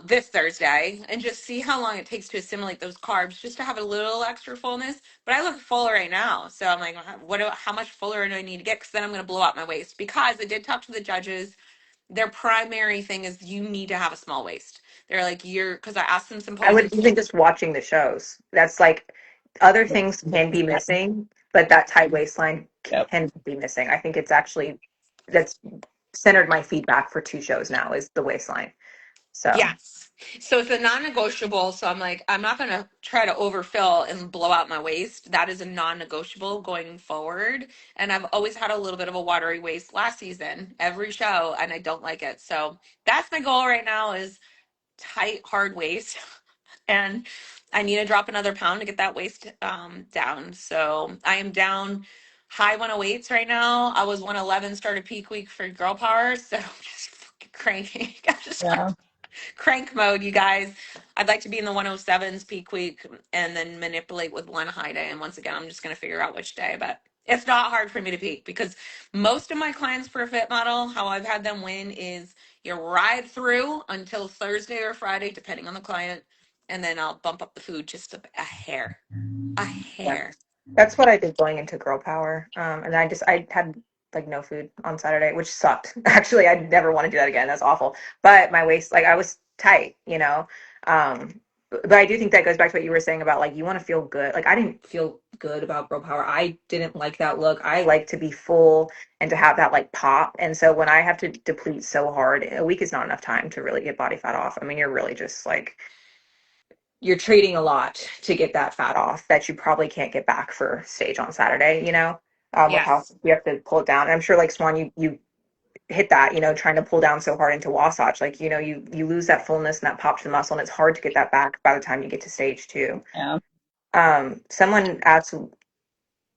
this Thursday and just see how long it takes to assimilate those carbs just to have a little extra fullness. But I look full right now. So I'm like, how much fuller do I need to get? Because then I'm going to blow out my waist. Because I did talk to the judges. Their primary thing is you need to have a small waist. They're like, because I asked them some I posing. would even just watching the shows. That's like other things can be missing, but that tight waistline Yep. can be missing. I think it's actually that's centered my feedback for two shows now is the waistline. So Yes. So it's a non-negotiable. So I'm like, I'm not going to try to overfill and blow out my waist. That is a non-negotiable going forward. And I've always had a little bit of a watery waist last season, every show, and I don't like it. So that's my goal right now is tight, hard waist. And I need to drop another pound to get that waist down. So I am down high 108s right now. I was 111, started peak week for girl power. So I'm just fucking cranking. I just Yeah. crank mode, you guys. I'd like to be in the 107s peak week and then manipulate with one high day. And once again, I'm just going to figure out which day, but it's not hard for me to peak because most of my clients for a fit model, how I've had them win is you ride through until Thursday or Friday, depending on the client. And then I'll bump up the food just a hair, a yeah. hair. That's what I did going into girl power. And I had like no food on Saturday, which sucked. Actually, I never want to do that again. That's awful. But my waist, like I was tight, you know. But I do think that goes back to what you were saying about like you want to feel good. Like I didn't feel good about girl power. I didn't like that look. I like to be full and to have that like pop. And so when I have to deplete so hard, a week is not enough time to really get body fat off. I mean, you're really just like you're trading a lot to get that fat off that you probably can't get back for stage on Saturday, you know, with how Yes. you have to pull it down. And I'm sure like Swan, you hit that, you know, trying to pull down so hard into Wasatch, like, you know, you lose that fullness and that pop to the muscle and it's hard to get that back by the time you get to stage two. Yeah. Someone asked,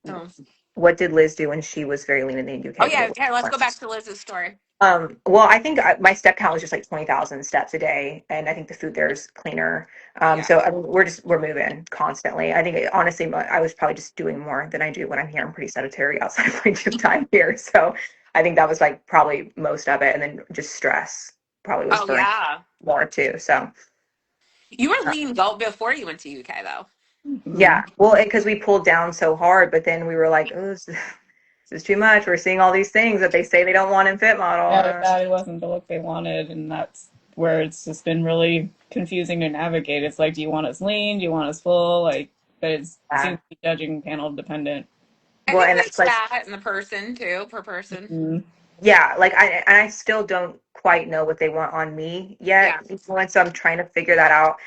Oh. what did Liz do when she was very lean in the Oh UK? yeah. Okay. Let's go back to Liz's story. Well, I think my step count was just like 20,000 steps a day, and I think the food there is cleaner. Yeah. So I mean, we're moving constantly. I think honestly, I was probably just doing more than I do when I'm here. I'm pretty sedentary outside of my gym time here, so I think that was like probably most of it, and then just stress probably was Oh burning yeah. more too. So You were uh, lean go before you went to UK though. Hmm. yeah, well, because we pulled down so hard, but then we were like, oh, this is too much. We're seeing all these things that they say they don't want in fit model. Yeah, that it wasn't the look they wanted, and that's where it's just been really confusing to navigate. It's like, do you want us lean? Do you want us full? Like, but it seems Yeah. to be judging panel dependent. I Well, think and there's that's like that in the person too, per person. Mm. yeah, like I still don't quite know what they want on me Yeah. yet. And so I'm trying to figure that out.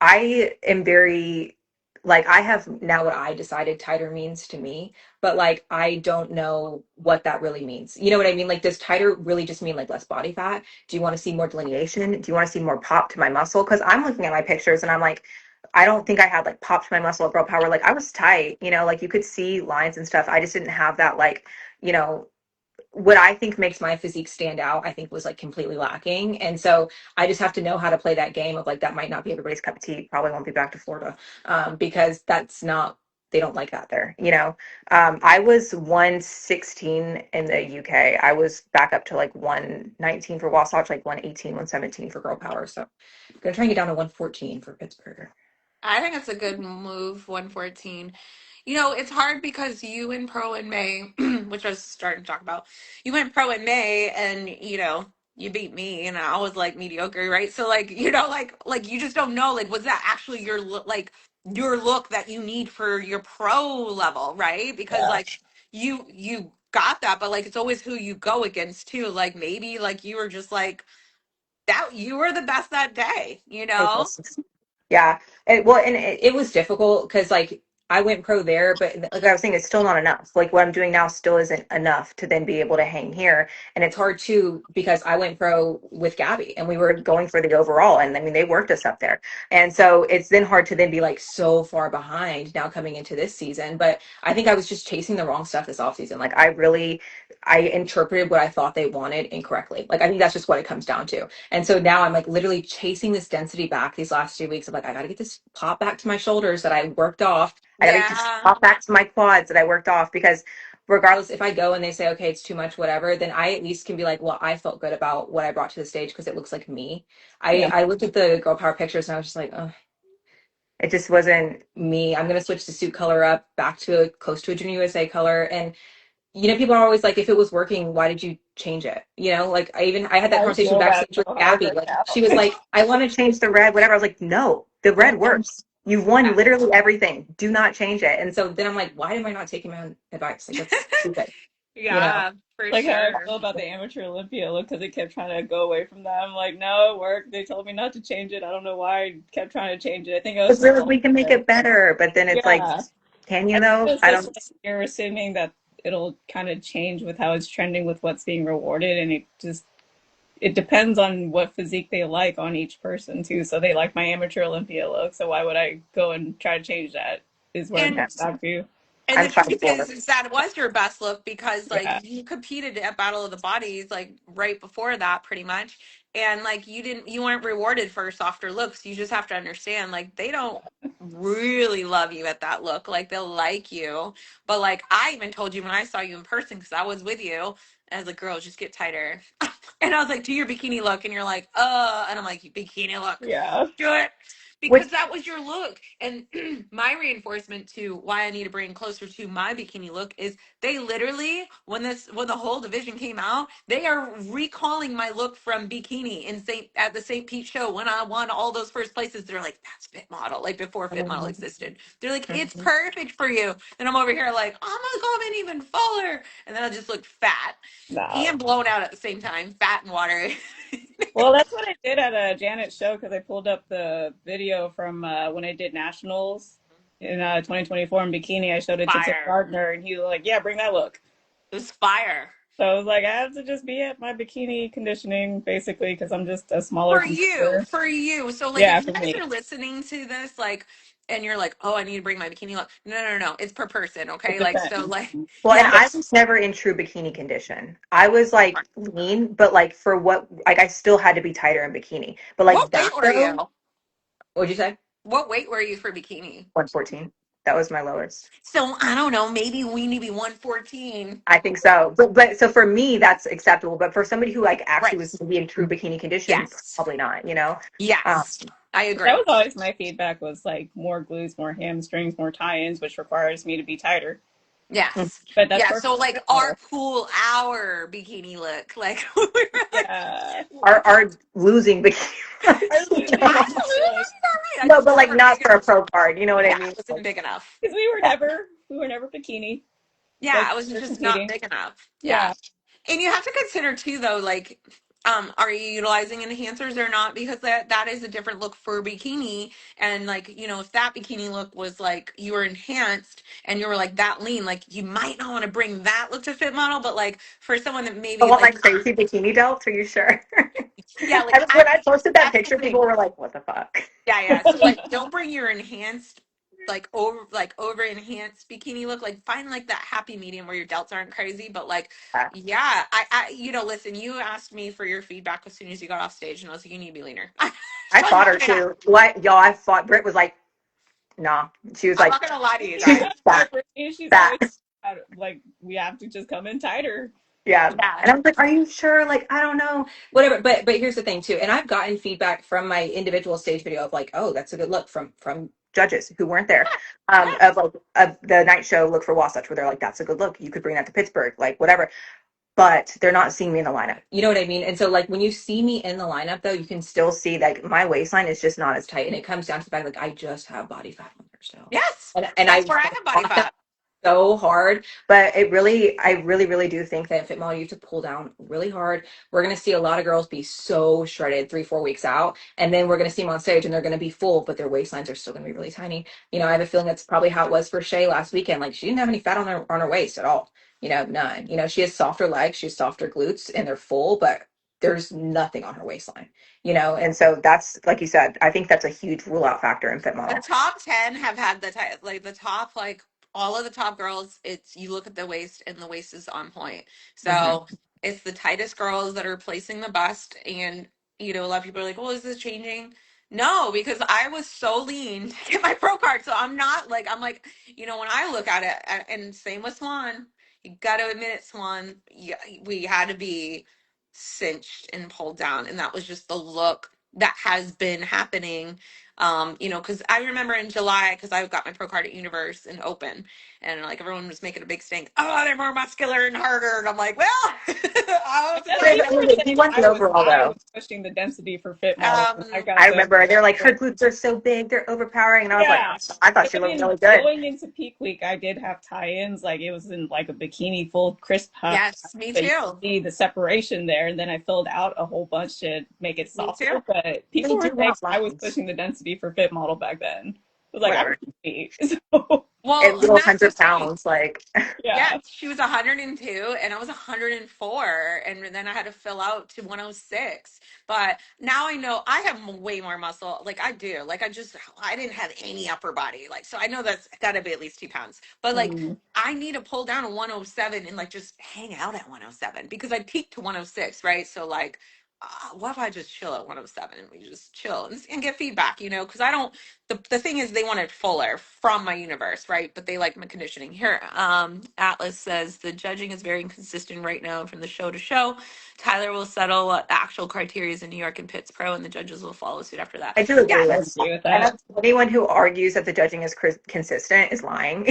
I am very like I have now what I decided tighter means to me, but like I don't know what that really means. You know what I mean? Like does tighter really just mean like less body fat? Do you want to see more delineation? Do you want to see more pop to my muscle? Because I'm looking at my pictures and I'm like, I don't think I had like pop to my muscle at Girl Power. Like I was tight, you know, like you could see lines and stuff. I just didn't have that like, you know, what I think makes my physique stand out, I think was like completely lacking. And so I just have to know how to play that game of like, that might not be everybody's cup of tea. Probably won't be back to Florida because that's not, they don't like that there, you know. I was 116 in the UK. I was back up to like 119 for Wasatch, like 118, 117 for Girl Power. So I'm going to try and get down to 114 for Pittsburgh. I think it's a good move, 114. You know, it's hard because you went pro in May, which I was starting to talk about. You went pro in May and, you beat me and I was like mediocre, right? So like, like you just don't know, like, was that actually your look, like your look that you need for your pro level, right? Because Yeah. like you got that, but like it's always who you go against too. Like maybe like you were just like that, you were the best that day, you It know? was. Yeah. And it was difficult because like I went pro there, but like I was saying, it's still not enough. Like what I'm doing now still isn't enough to then be able to hang here. And it's hard too because I went pro with Gabby and we were going for the overall. And I mean, they worked us up there. And so it's then hard to then be like so far behind now coming into this season. But I think I was just chasing the wrong stuff this offseason. Like I interpreted what I thought they wanted incorrectly. Like I think that's just what it comes down to. And so now I'm like literally chasing this density back these last 2 weeks. I'm like, I got to get this pop back to my shoulders that I worked off. I got to get this Yeah. pop back to my quads that I worked off because regardless if I go and they say, okay, it's too much, whatever, then I at least can be like, well, I felt good about what I brought to the stage because it looks like me. I Yeah. I looked at the girl power pictures and I was just like, oh, it just wasn't me. I'm gonna switch the suit color up back to close to a Junior USA color. And people are always like, if it was working, why did you change it? Like I had that I conversation feel that backstage with so hard Gabby. right Like now. she was like, I want to change the red, whatever. I was like, no, the red works. You've won Yeah. literally everything. Do not change it. And so then I'm like, why am I not taking my own advice? Like that's stupid, you know? Yeah, for Like how I sure. feel about the amateur Olympia look because it kept trying to go away from that. I'm like, no, it worked. They told me not to change it. I don't know why I kept trying to change it. I think I was It's just really we can make it better, but then it's like, yeah. can you I think though? it's I just don't. like you're assuming that it'll kind of change with how it's trending with what's being rewarded, and it depends on what physique they like on each person too. So they like my amateur Olympia look, so why would I go and try to change that? Is what I'm And coming back to. And I'm the five truth four. is that it was your best look because like Yeah, you competed at Battle of the Bodies like right before that pretty much. And like you weren't rewarded for softer looks. You just have to understand like they don't really love you at that look. Like they'll like you. But like I even told you when I saw you in person because I was with you, and I was like, girl, just get tighter. And I was like, do your bikini look, and you're like, and I'm like, bikini look, yeah, do it. Which Because that was your look. And my reinforcement to why I need to bring closer to my bikini look is they literally, when the whole division came out, they are recalling my look from bikini in St. at the St. Pete show when I won all those first places. They're like, that's Fit Model, like before Fit Model Mhm, existed. They're like, it's mhm. perfect for you. And I'm over here like, oh my god, I'm even fuller. And then I just look fat no. and blown out at the same time, fat and watery. Well, that's what I did at Janet's show because I pulled up the video from when I did nationals in 2024 in bikini. I showed it to Tim Fire. Gardner, and he was like, "Yeah, bring that look." It was fire. So I was like, I have to just be at my bikini conditioning basically because I'm just a smaller For you, competitor. for you. So like if Yeah, you for guys me. are listening to this, like and you're like, oh, I need to bring my bikini look. No, no, no, no. It's per person, It okay? Like so depends. like Well, and yeah. I was never in true bikini condition. I was like lean, but like for what, like I still had to be tighter in bikini. But like What that weight were you? though, what'd you say? What weight were you for bikini? 114. That was my lowest. So I don't know, maybe we need to be 114. I think so. But so for me, that's acceptable. But for somebody who like actually Right. was maybe in true bikini condition, Yes. probably not. Um, Yes. I That agree. was always my feedback was like more glutes, more hamstrings, more tie-ins, which requires me to be tighter. Yes. But that's Yeah. perfect So like fit our model. cool hour bikini look. Like we were like Yeah. are losing bikini Our looks. losing I bikini don't lose look. any all right. I No, just but like wasn't not big for a enough. pro card. You know what I Yeah, mean? I wasn't big enough. Because Yeah. we were never bikini. Yeah, Like I was we were just not competing. big enough. Yeah. Yeah. And you have to consider too though, like, are you utilizing enhancers or not? Because that is a different look for bikini. And like, if that bikini look was like you were enhanced and you were like that lean, like you might not want to bring that look to fit model, but like for someone that I maybe want like like crazy bikini delts. Are you sure? yeah, like When I posted that that's the picture, people thing. were like, "What the fuck?" Yeah, yeah. So like don't bring your enhanced over enhanced bikini look. Like find like that happy medium where your delts aren't crazy, but like Yeah. yeah, listen, you asked me for your feedback as soon as you got off stage and I was like, you need to be leaner. I So I fought her brought it up. too. What y'all? I fought. Britt was like, "Nah." She was I'm like, not gonna lie to you "She's guys. fat, She's fat." always like we have to just come in tighter. Yeah. Yeah. And I was like, "Are you sure?" Like, I don't know. Whatever. But here's the thing too. And I've gotten feedback from my individual stage video of like, "Oh, that's a good look," from judges who weren't there. Yeah. Of like of the night show look for Wasatch, where they're like, "That's a good look. You could bring that to Pittsburgh." Like whatever. But they're not seeing me in the lineup. You know what I mean? And so like when you see me in the lineup though, you can still see like my waistline is just not as tight. And it comes down to the fact like I just have body fat on there still. Yes. And That's I where I have body fought that fat. so hard. But I really do think that in fit model you have to pull down really hard. We're gonna see a lot of girls be so shredded 3-4 weeks out. And then we're gonna see them on stage and they're gonna be full, but their waistlines are still gonna be really tiny. I have a feeling that's probably how it was for Shay last weekend. Like she didn't have any fat on her waist at all. None. She has softer legs, she has softer glutes, and they're full, but there's nothing on her waistline. And so that's like you said, I think that's a huge rule out factor in fit The model. top 10 have had like the top, like all of the top girls, it's you look at the waist and the waist is on point. Hmm. So it's the tightest girls that are placing the bust. And, a lot of people are like, well, is this changing? No, because I was so lean to get my pro card. So I'm not like, when I look at it, and same with Swan, You got to admit it, Swan. Yeah, we had to be cinched and pulled down, and that was just the look that has been happening. Because I remember in July, because I got my pro card at Universe and Open, and like everyone was making a big stink. Oh, they're more muscular and harder, and I'm like, well, I I was feel like But like, people I mean, were he saying won the overall I though. was pushing the density for fit models, and I um, got I the remember they're like, her glutes are so big, they're overpowering, and I was like, yeah. I thought But she looked then really good. going into peak week, I did have tie-ins. Like it was in like a bikini full crisp top, yes, me but you too, see the separation there. And then I filled out a whole bunch to make it me too. softer. But They people do were saying want I was lines. pushing the density for fit model back then. It was like I'm Whatever. petite. So And Well, and little that's the hundred thing. pounds, like Yeah, yeah, she was 102 and I was 104 and then I had to fill out to 106. But now I know I have way more muscle. Like I do. Like I didn't have any upper body. Like so I know that's got to be at least 2 pounds. But like mm, I need to pull down to 107 and like just hang out at 107 because I peaked to 106, right? So like what if I just chill at 107 and we just chill and get feedback, because I don't the thing is they want it fuller from my universe, right? But they like my conditioning. Here, Atlas says the judging is very inconsistent right now from the show to show. Tyler will settle what the actual criteria is in New York and Pitts Pro, and the judges will follow suit after that. I do Yeah, agree I with agree with that. that. And anyone who argues that the judging is consistent is lying,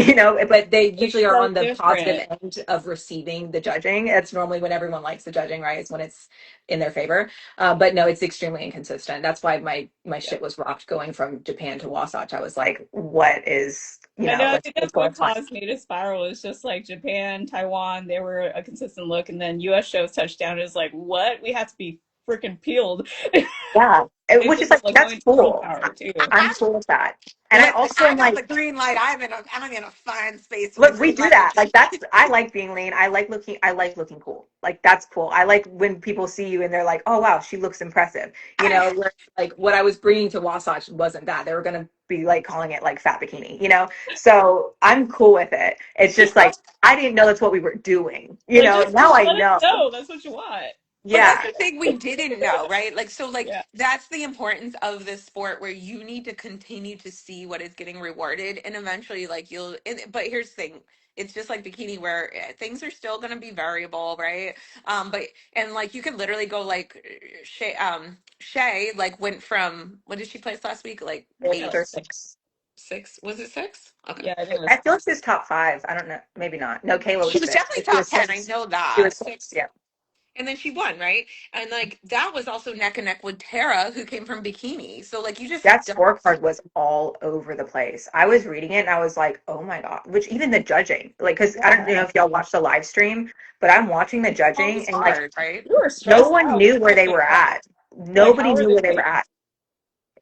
but they It's usually are so on the positive different. end of receiving the judging. It's normally when everyone likes the judging, right? It's when it's in their favor. But no, it's extremely inconsistent. That's why my Yeah. shit was rocked going from Japan to Wasatch. I was like, what is, I know. I like, think what's that's going what on? caused me to spiral. It's just like Japan, Taiwan, they were a consistent look, and then U.S. shows touchdown is like, what? We have to be freaking peeled. Yeah. Which Basically, is like, like that's going to peak cool. power too. I'm cool with that. And I listen, also I am got like, the green light. I'm in a fine space with the look, we green do light with that. Like you. that's I like being lean. I like looking cool. Like that's cool. I like when people see you and they're like, "Oh wow, she looks impressive." Where like what I was bringing to Wasatch wasn't that. They were going to be like calling it like fat bikini. So, I'm cool with it. It's just like I didn't know that's what we were doing. Like just Now I let us know. know. That's what you want. But that's Yeah. the thing we didn't know, right? Like, so, like, Yeah. that's the importance of this sport where you need to continue to see what is getting rewarded. And eventually, like, but here's the thing it's just like bikini where things are still going to be variable, right? And like, you could literally go, like, Shay, like, went from, what did she place last week? Like, That Fifth eight, or was sick. sixth. six? Was it six? Okay. Yeah, I think it I was. feel like she was top five. I don't know. Maybe not. No, Kayla She was was six. definitely She was top 10. I six. know She that. was six. Six. Yeah. And then she won, right? And like that was also neck and neck with Tara, who came from bikini. So like you just That don't. scorecard was all over the place. I was reading it and I was like, oh my God, which even the judging, like, because I don't know Yeah. if y'all watched the live stream, but I'm watching the Always judging and like hard, right? You were no stressed one out knew where before they the were test. at. Like, Nobody how are knew they where they were placed? at.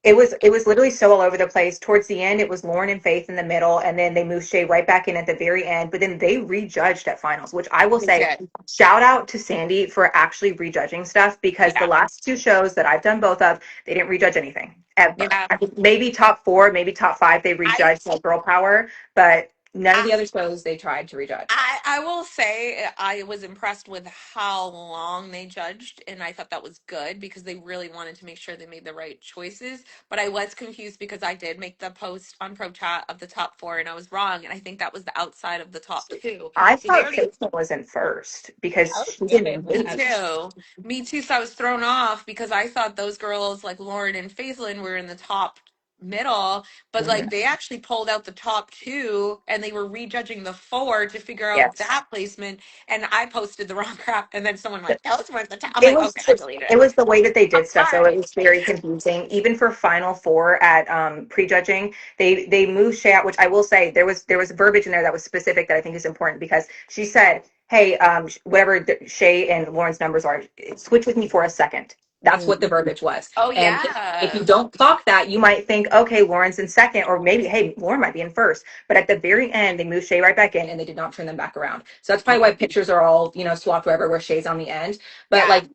It was literally so all over the place. Towards the end, it was Lauren and Faith in the middle, and then they moved Shay right back in at the very end. But then they rejudged at finals, which I will They say, did. shout out to Sandy for actually rejudging stuff because the Yeah. last two shows that I've done both of, they didn't rejudge anything ever. Yeah. I think maybe top four, maybe top five, they I rejudged like girl power, but none of I the other shows they tried to rejudge. I will say I was impressed with how long they judged, and I thought that was good because they really wanted to make sure they made the right choices. But I was confused because I did make the post on Pro Chat of the top four, and I was wrong, and I think that was the outside of the top two. I So they thought already. Faithful was in first because I was she saying didn't Me that. lose. too. Me too. So I was thrown off because I thought those girls like Lauren and Faithlin were in the top middle, but like Mhm. they actually pulled out the top two and they were rejudging the four to figure out Yes. that placement. And I posted the wrong crap. And then someone went, those were the top. I'm It like, was okay, I deleted it it. was the way that they did stuff, All so it right. was very confusing. Even for Final Four at prejudging, they moved Shay out, which I will say there was verbiage in there that was specific that I think is important because she said, "Hey, whatever Shay and Lauren's numbers are, switch with me for a second." That's Mm. what the verbiage was. Oh, And if you yeah. don't clock that, you might think, okay, Lauren's in second, or maybe, hey, Lauren might be in first. But at the very end, they moved Shay right back in and they did not turn them back around. So that's probably why pictures are all, swapped wherever Shay's on the end. But Yeah. like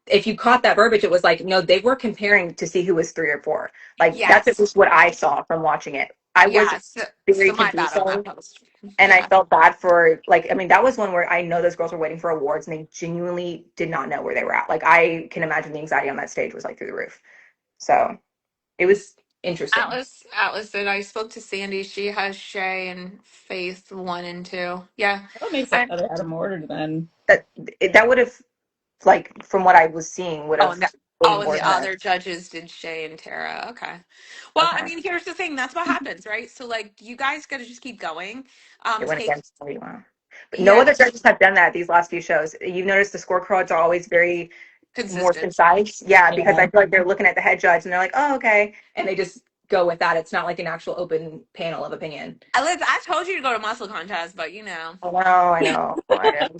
if you caught that verbiage, it was like, no, they were comparing to see who was three or four. Like that's at Yes. least what I saw from watching it. I was Yes. very So my bad on that confusing post. and I Yeah. felt bad for like, I mean, that was one where I know those girls were waiting for awards and they genuinely did not know where they were at. Like I can imagine the anxiety on that stage was like through the roof. So it was Interesting. Atlas said I spoke to Sandy. She has Shay and Faith 1 and 2. Yeah. That makes sense I, how they had them ordered then. That that would have, like, from what I was seeing, would oh, have and the, way oh, and more the than other this. judges did Shay and Tara. Okay. Well, I Okay. mean, here's the thing. That's what happens, right? So like, you guys got to just keep going. It went Take against everyone. But no yeah, other judges have done that these last few shows. You've noticed the scorecards are always very more consistent. concise. Yeah, because I Yeah. feel like they're looking at the head judge and they're like, oh, okay. And they just go with that. It's not like an actual open panel of opinion. Liz, I told you to go to muscle contest, but you know. I know, I know.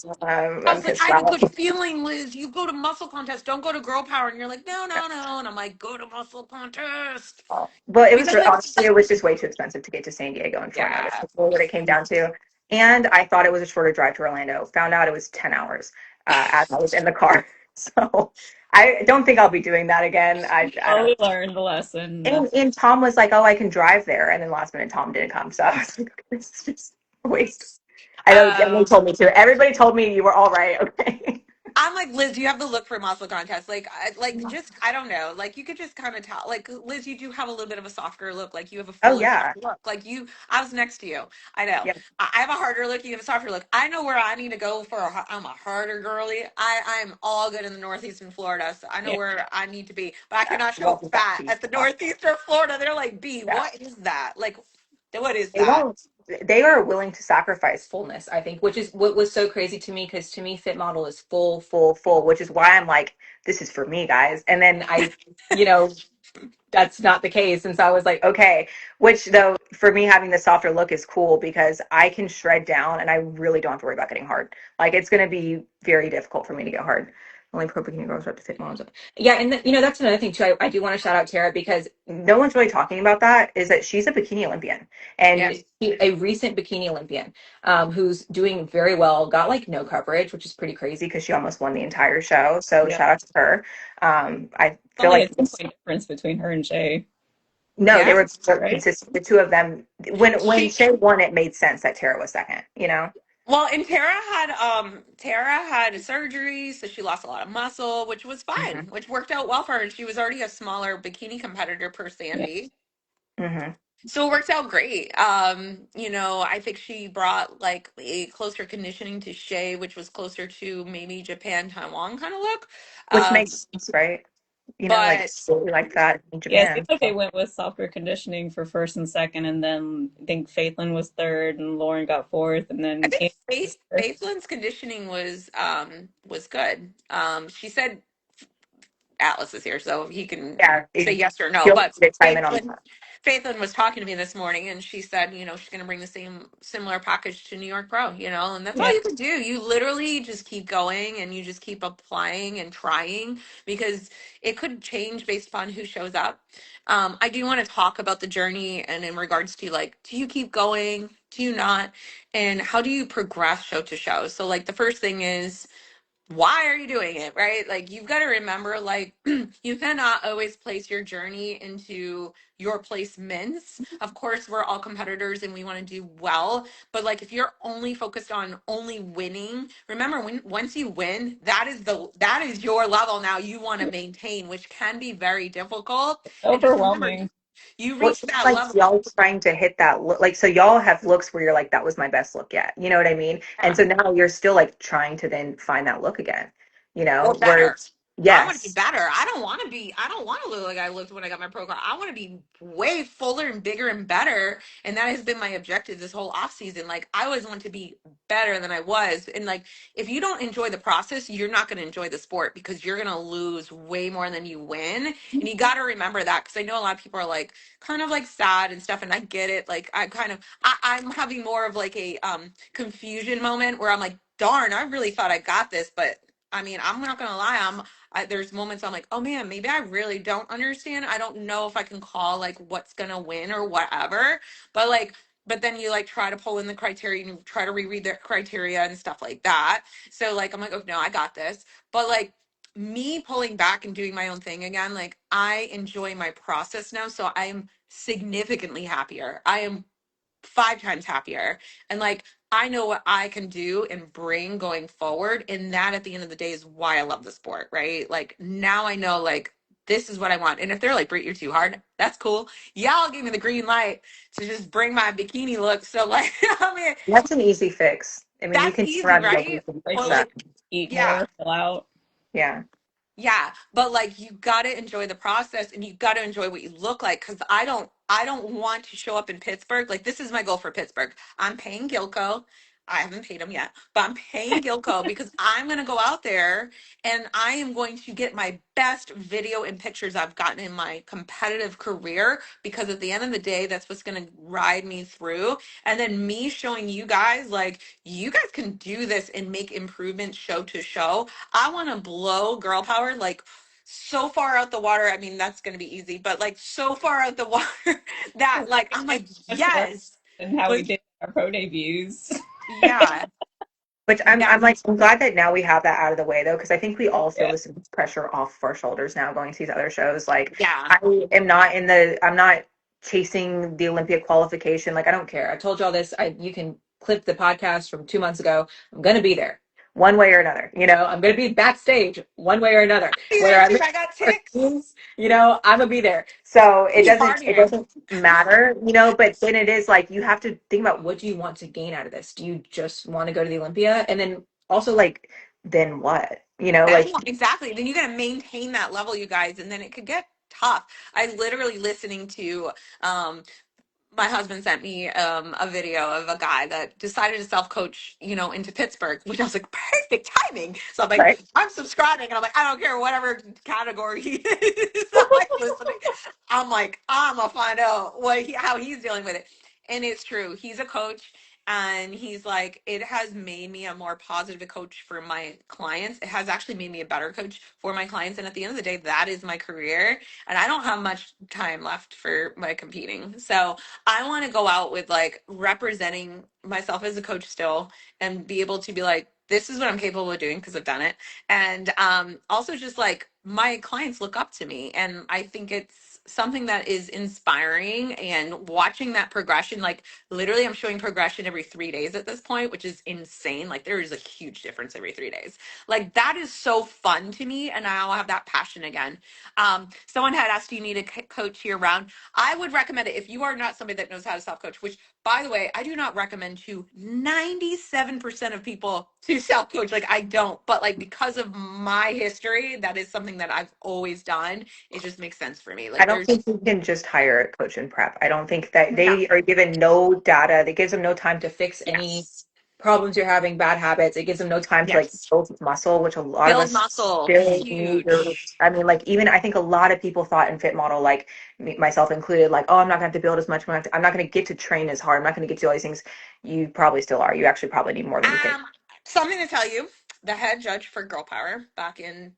I I'm was like, I pissed have a off. good feeling, Liz. You go to muscle contest. Don't go to girl power. And you're like, no, no, no. And I'm like, go to muscle contest. Well, it was Because like, honestly, it was just way too expensive to get to San Diego on short notice. yeah. That's really what it came down to. And I thought it was a shorter drive to Orlando. Found out it was 10 hours as I was in the car. So I don't think I'll be doing that again. I don't. Probably learned the lesson. And Tom was like, "Oh, I can drive there," and then last minute Tom didn't come. So I was like, okay, "This is just a waste." I know everybody Um, told me to. Everybody told me you were all right. Okay. I'm like, Liz, you have the look for muscle contest. Just, I don't know. Like, you could just kind of tell. Like, Liz, you do have a little bit of a softer look. Like, you have a Oh fuller yeah, look. I was next to you. I know. yeah, I have a harder look. You have a softer look. I know where I need to go for. I'm a harder girly. I'm all good in the northeastern Florida, so I know Yeah. where I need to be. But I yeah. cannot show Love the back fat piece. at the northeastern Florida. They're like, B, Yeah. what is that? Like, what is They that? won't. They are willing to sacrifice fullness, I think, which is what was so crazy to me because to me, Fit Model is full, full, full, which is why I'm like, this is for me, guys. And then you know, that's not the case. And so I was like, okay, which though for me having the softer look is cool because I can shred down and I really don't have to worry about getting hard. Like it's going to be very difficult for me to get hard. Only pro bikini girls are up to fit models. Yeah, and that's another thing too. I do want to shout out Tara because no one's really talking about that. Is that she's a bikini Olympian Yeah. and a recent bikini Olympian who's doing very well. Got like no coverage, which is pretty crazy because she almost won the entire show. So Yeah. shout out to her. I feel Only like a 10 point difference between her and Shay, no, they Yeah. were right? consistent. The two of them, when She Shay won, it made sense that Tara was second. You know? Well, and Tara had surgery, so she lost a lot of muscle, which was Hmm. fine, which worked out well for her. And she was already a smaller bikini competitor per Yeah. Sandy. Hmm. So it worked out great. I think she brought like a closer conditioning to Shea, which was closer to maybe Japan, Taiwan kind of look. Which Um, makes sense, right? You know, like but really like that in Yeah, it seems Japan. like they So, went with softer conditioning for first and second, and then I think Faithlin was third, and Lauren got fourth, and I then think Amy was fifth. Faithland's conditioning was good. She said Atlas is here, so he can yeah, say yes or no. feel But free to chime in on that. Faithlin was talking to me this morning, and she said, she's going to bring the similar package to New York Pro, and that's all Yeah. you can do. You literally just keep going, and you just keep applying and trying because it could change based upon who shows up. I do want to talk about the journey, and in regards to like, do you keep going? Do you not? And how do you progress show to show? So, like, the first thing is why are you doing it, right? Like, you've got to remember, like, you cannot always place your journey into your placements. Of course, we're all competitors and we want to do well, but like, if you're only focused on only winning, remember, when once you win, that is your level now you want to maintain, which can be very difficult. And just remember, Overwhelming. you Well, reach it's that like level. y'all trying to hit that look. Like, so y'all have looks where you're like, that was my best look yet. You know what I mean? And Yeah. so now you're still like trying to then find that look again. You Or know, where better. I want to be yes, better. I don't want to look like I looked when I got my pro card. I want to be way fuller and bigger and better. And that has been my objective this whole off season. Like, I always want to be better than I was. And like, if you don't enjoy the process, you're not going to enjoy the sport because you're going to lose way more than you win. And you got to remember that, because I know a lot of people are like kind of like sad and stuff. And I get it. Like, I'm having more of like a confusion moment where I'm like, darn, I really thought I got this, but I mean, I'm not gonna lie. There's moments I'm like, oh man, maybe I really don't understand. I don't know if I can call like what's gonna win or whatever. But like, but then you like try to pull in the criteria and you try to reread the criteria and stuff like that. So like, I'm like, oh no, I got this. But like, me pulling back and doing my own thing again, like, I enjoy my process now. So I'm significantly happier. I am 5 times happier. And like, I know what I can do and bring going forward. And that at the end of the day is why I love the sport, right? Like, now I know, like, this is what I want. And if they're like, Brit, you're too hard, that's cool. Y'all gave me the green light to just bring my bikini look. So like, I mean, That's an easy fix. I mean, you that's can turn easy, around and go right? do Like Or stuff. like, eat yeah. more, fill out. Yeah. Yeah, but like you got to enjoy the process and you got to enjoy what you look like cuz I don't want to show up in Pittsburgh. Like this is my goal for Pittsburgh. I'm paying Gilco. I haven't paid him yet, but I'm paying Gilco because I'm going to go out there and I am going to get my best video and pictures I've gotten in my competitive career because at the end of the day that's what's going to ride me through. And then me showing you guys like you guys can do this and make improvements show to show. I want to blow girl power like so far out the water. I mean, that's going to be easy, but like so far out the water that We're like I'm like, much worse yes. than how we Like, did our pro debuts. yeah. Which Yeah. I'm glad that now we have that out of the way though, because I think we all feel Yeah. this pressure off of our shoulders now going to these other shows. Like Yeah. I'm not chasing the Olympia qualification. Like I don't care. I told y'all this. You can clip the podcast from 2 months ago. I'm gonna be there one way or another. I'm gonna be backstage one way or another. Be Whether there I'm too. in I got or ticks. scenes, I'm gonna be there. So Be it partying. doesn't matter, but then it is like you have to think about what do you want to gain out of this? Do you just want to go to the Olympia? And then also like then what? Then Like exactly. Then you got to maintain that level, you guys, and then it could get tough. I literally listening to um my husband sent me a video of a guy that decided to self coach, into Pittsburgh, which I was like, perfect timing. So I'm like, right. I'm subscribing, and I'm like, I don't care whatever category he is. I'm like listening. I'm like, I'm gonna find out how he's dealing with it. And it's true. He's a coach. And he's like, it has made me a more positive coach for my clients. It has actually made me a better coach for my clients. And at the end of the day, that is my career. And I don't have much time left for my competing. So I want to go out with like representing myself as a coach still and be able to be like, this is what I'm capable of doing because I've done it. And also just like my clients look up to me. And I think it's something that is inspiring and watching that progression. Like literally, I'm showing progression every 3 days at this point, which is insane. Like there is a huge difference every 3 days. Like that is so fun to me. And I'll have that passion again. Someone had asked, do you need a coach year round? I would recommend it if you are not somebody that knows how to self coach, which, by the way, I do not recommend to 97% of people to self coach. Like, I don't, but like because of my history, that is something that I've always done. It just makes sense for me. I Like, don't there's think you can just hire a coach and prep. I don't think that no, they are given no data. That gives them no time to fix any yes, problems you're having, bad habits. It gives them no time to like yes, build muscle, which a lot of build us muscle, still need. huge. I mean, like even I think a lot of people thought in Fit Model, like myself included, like, oh, I'm not gonna have to build as much. I'm not gonna get to train as hard. I'm not gonna get to all these things. You probably still are. You actually probably need more than you think. Um, Something to tell you: the head judge for Girl Power back in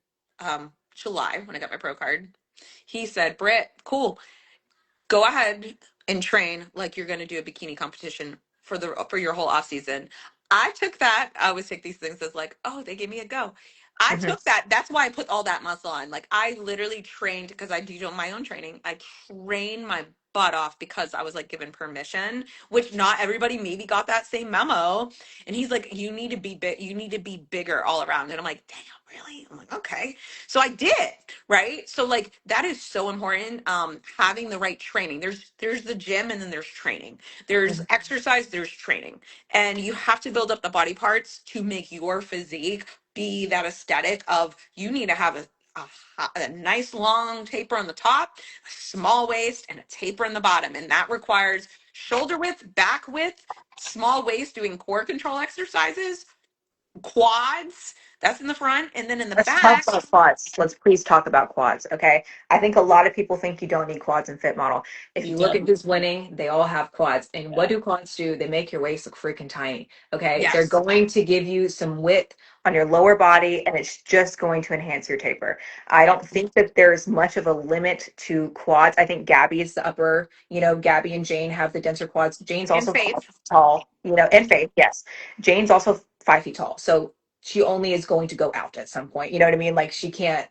July when I got my pro card, he said, "Britt, cool. Go ahead and train like you're going to do a bikini competition for your whole off season." I took that. I always take these things as like, oh, they gave me a go. I Mhm. took that. That's why I put all that muscle on. Like I literally trained because I do my own training. I train my butt off because I was like given permission, which not everybody maybe got that same memo. And he's like, you need to be big. You need to be bigger all around. And I'm like, damn, really? I'm like, okay. So I did, right? So like that is so important. Having the right training. There's the gym and then there's training. There's Mhm. exercise, there's training. And you have to build up the body parts to make your physique be that aesthetic of you need to have a nice long taper on the top, a small waist, and a taper in the bottom. And that requires shoulder width, back width, small waist doing core control exercises, quads, that's in the front, and then in the Let's talk back. about quads. Let's please talk about quads, okay? I think a lot of people think you don't need quads in Fit Model. If You you look don't. at who's winning, they all have quads. And what Yeah. do quads do? They make your waist look freaking tiny, okay? They're Yes. going to give you some width on your lower body, and it's just going to enhance your taper. I Yeah. don't think that there's much of a limit to quads. I think Gabby is the upper, Gabby and Jane have the denser quads. Jane's And also Faith. tall, and Faith, yes. Jane's also 5 feet tall. So she only is going to go out at some point. You know what I mean? Like she can't,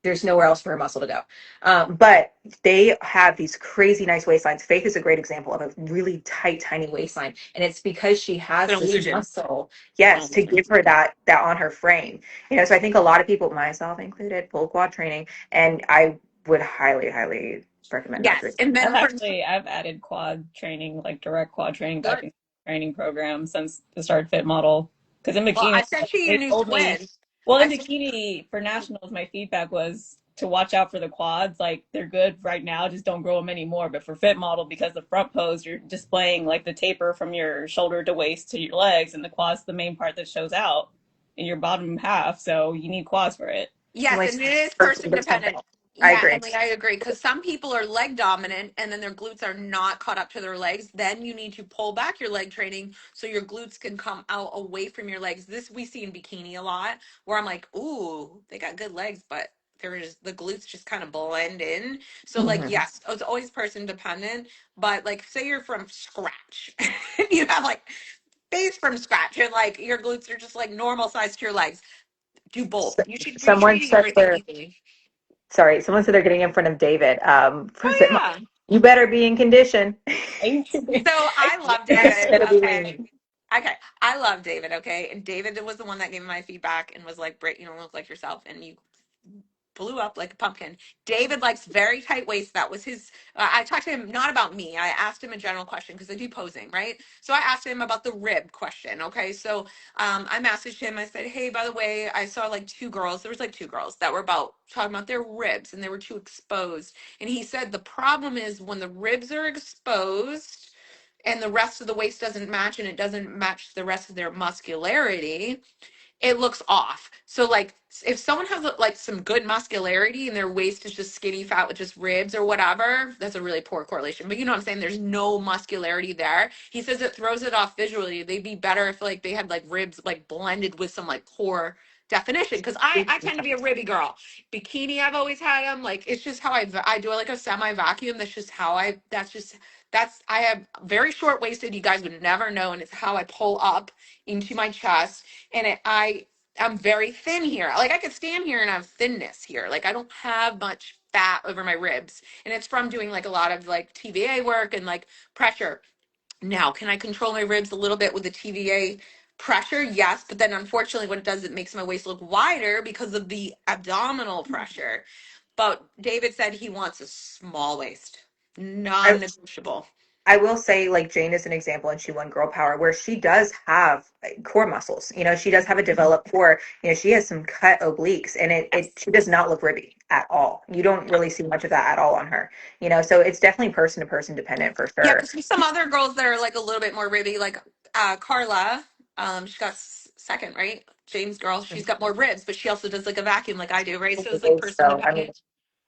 there's nowhere else for her muscle to go. But they have these crazy nice waistlines. Faith is a great example of a really tight, tiny waistline. And it's because she It's has an this illusion. muscle, It's an yes, to illusion. give her that on her frame. So I think a lot of people, myself included, pull quad training. And I would highly, highly recommend not doing. Yes. And then for I've added quad training, like direct quad training back good. in the training program since the start fit model. Because in Well, bikini, I sent you your they new told me, twin. well, in I sent, bikini for nationals, my feedback was to watch out for the quads. Like they're good right now, just don't grow them anymore. But for fit model, because the front pose, you're displaying like the taper from your shoulder to waist to your legs, and the quads the main part that shows out in your bottom half. So you need quads for it. I'm yes, like and it is person person dependent. dependent. I Yeah, agree. Emily, I agree. Because some people are leg dominant and then their glutes are not caught up to their legs. Then you need to pull back your leg training so your glutes can come out away from your legs. This we see in bikini a lot where I'm like, ooh, they got good legs, but there's the glutes just kind of blend in. So like, Mhm. yes, it's always person dependent. But like, say you're from scratch, you have like base from scratch, and like your glutes are just like normal size to your legs. Do both. You should be Someone treating said everything they're equally. sorry. Someone said they're getting in front of David. For Oh fit. yeah. You better be in condition. Right? So I love Yes, David. better be Okay. lean. Okay. I love David. Okay. And David was the one that gave me my feedback and was like, Brit, you don't look like yourself. And you blew up like a pumpkin. David likes very tight waist. That was his. I talked to him not about me. I asked him a general question because I do posing, right? So I asked him about the rib question. Okay, so I messaged him. I said, hey, by the way, I saw like two girls. There was like two girls that were about talking about their ribs and they were too exposed. And he said the problem is when the ribs are exposed and the rest of the waist doesn't match and it doesn't match the rest of their muscularity, it looks off. So like if someone has like some good muscularity and their waist is just skinny fat with just ribs or whatever, that's a really poor correlation. But you know what I'm saying? There's no muscularity there. He says it throws it off visually. They'd be better if like they had like ribs like blended with some like core definition because I tend to be a ribby girl. Bikini I've always had them like it's just how I do like a semi vacuum. That's just how that's I have very short waisted. You guys would never know, and it's how I pull up into my chest, and I'm very thin here. Like I could stand here and have thinness here. Like I don't have much fat over my ribs, and it's from doing like a lot of like TVA work and like pressure. Now, can I control my ribs a little bit with the TVA pressure? Yes, but then unfortunately what it does, it makes my waist look wider because of the abdominal pressure. But David said he wants a small waist, I non-negotiable. I will say, like Jane is an example, and she won Girl Power, where she does have core muscles. You know, she does have a developed core. You know, she has some cut obliques, and it Yes. she does not look ribby at all. You don't really see much of that at all on her. You know, so it's definitely person to person dependent for Yeah, sure. because there's some other girls that are like a little bit more ribby, like Carla. She got second, right? James girl. She's got more ribs, but she also does like a vacuum like I do, right? So it's like person So I mean, dependent.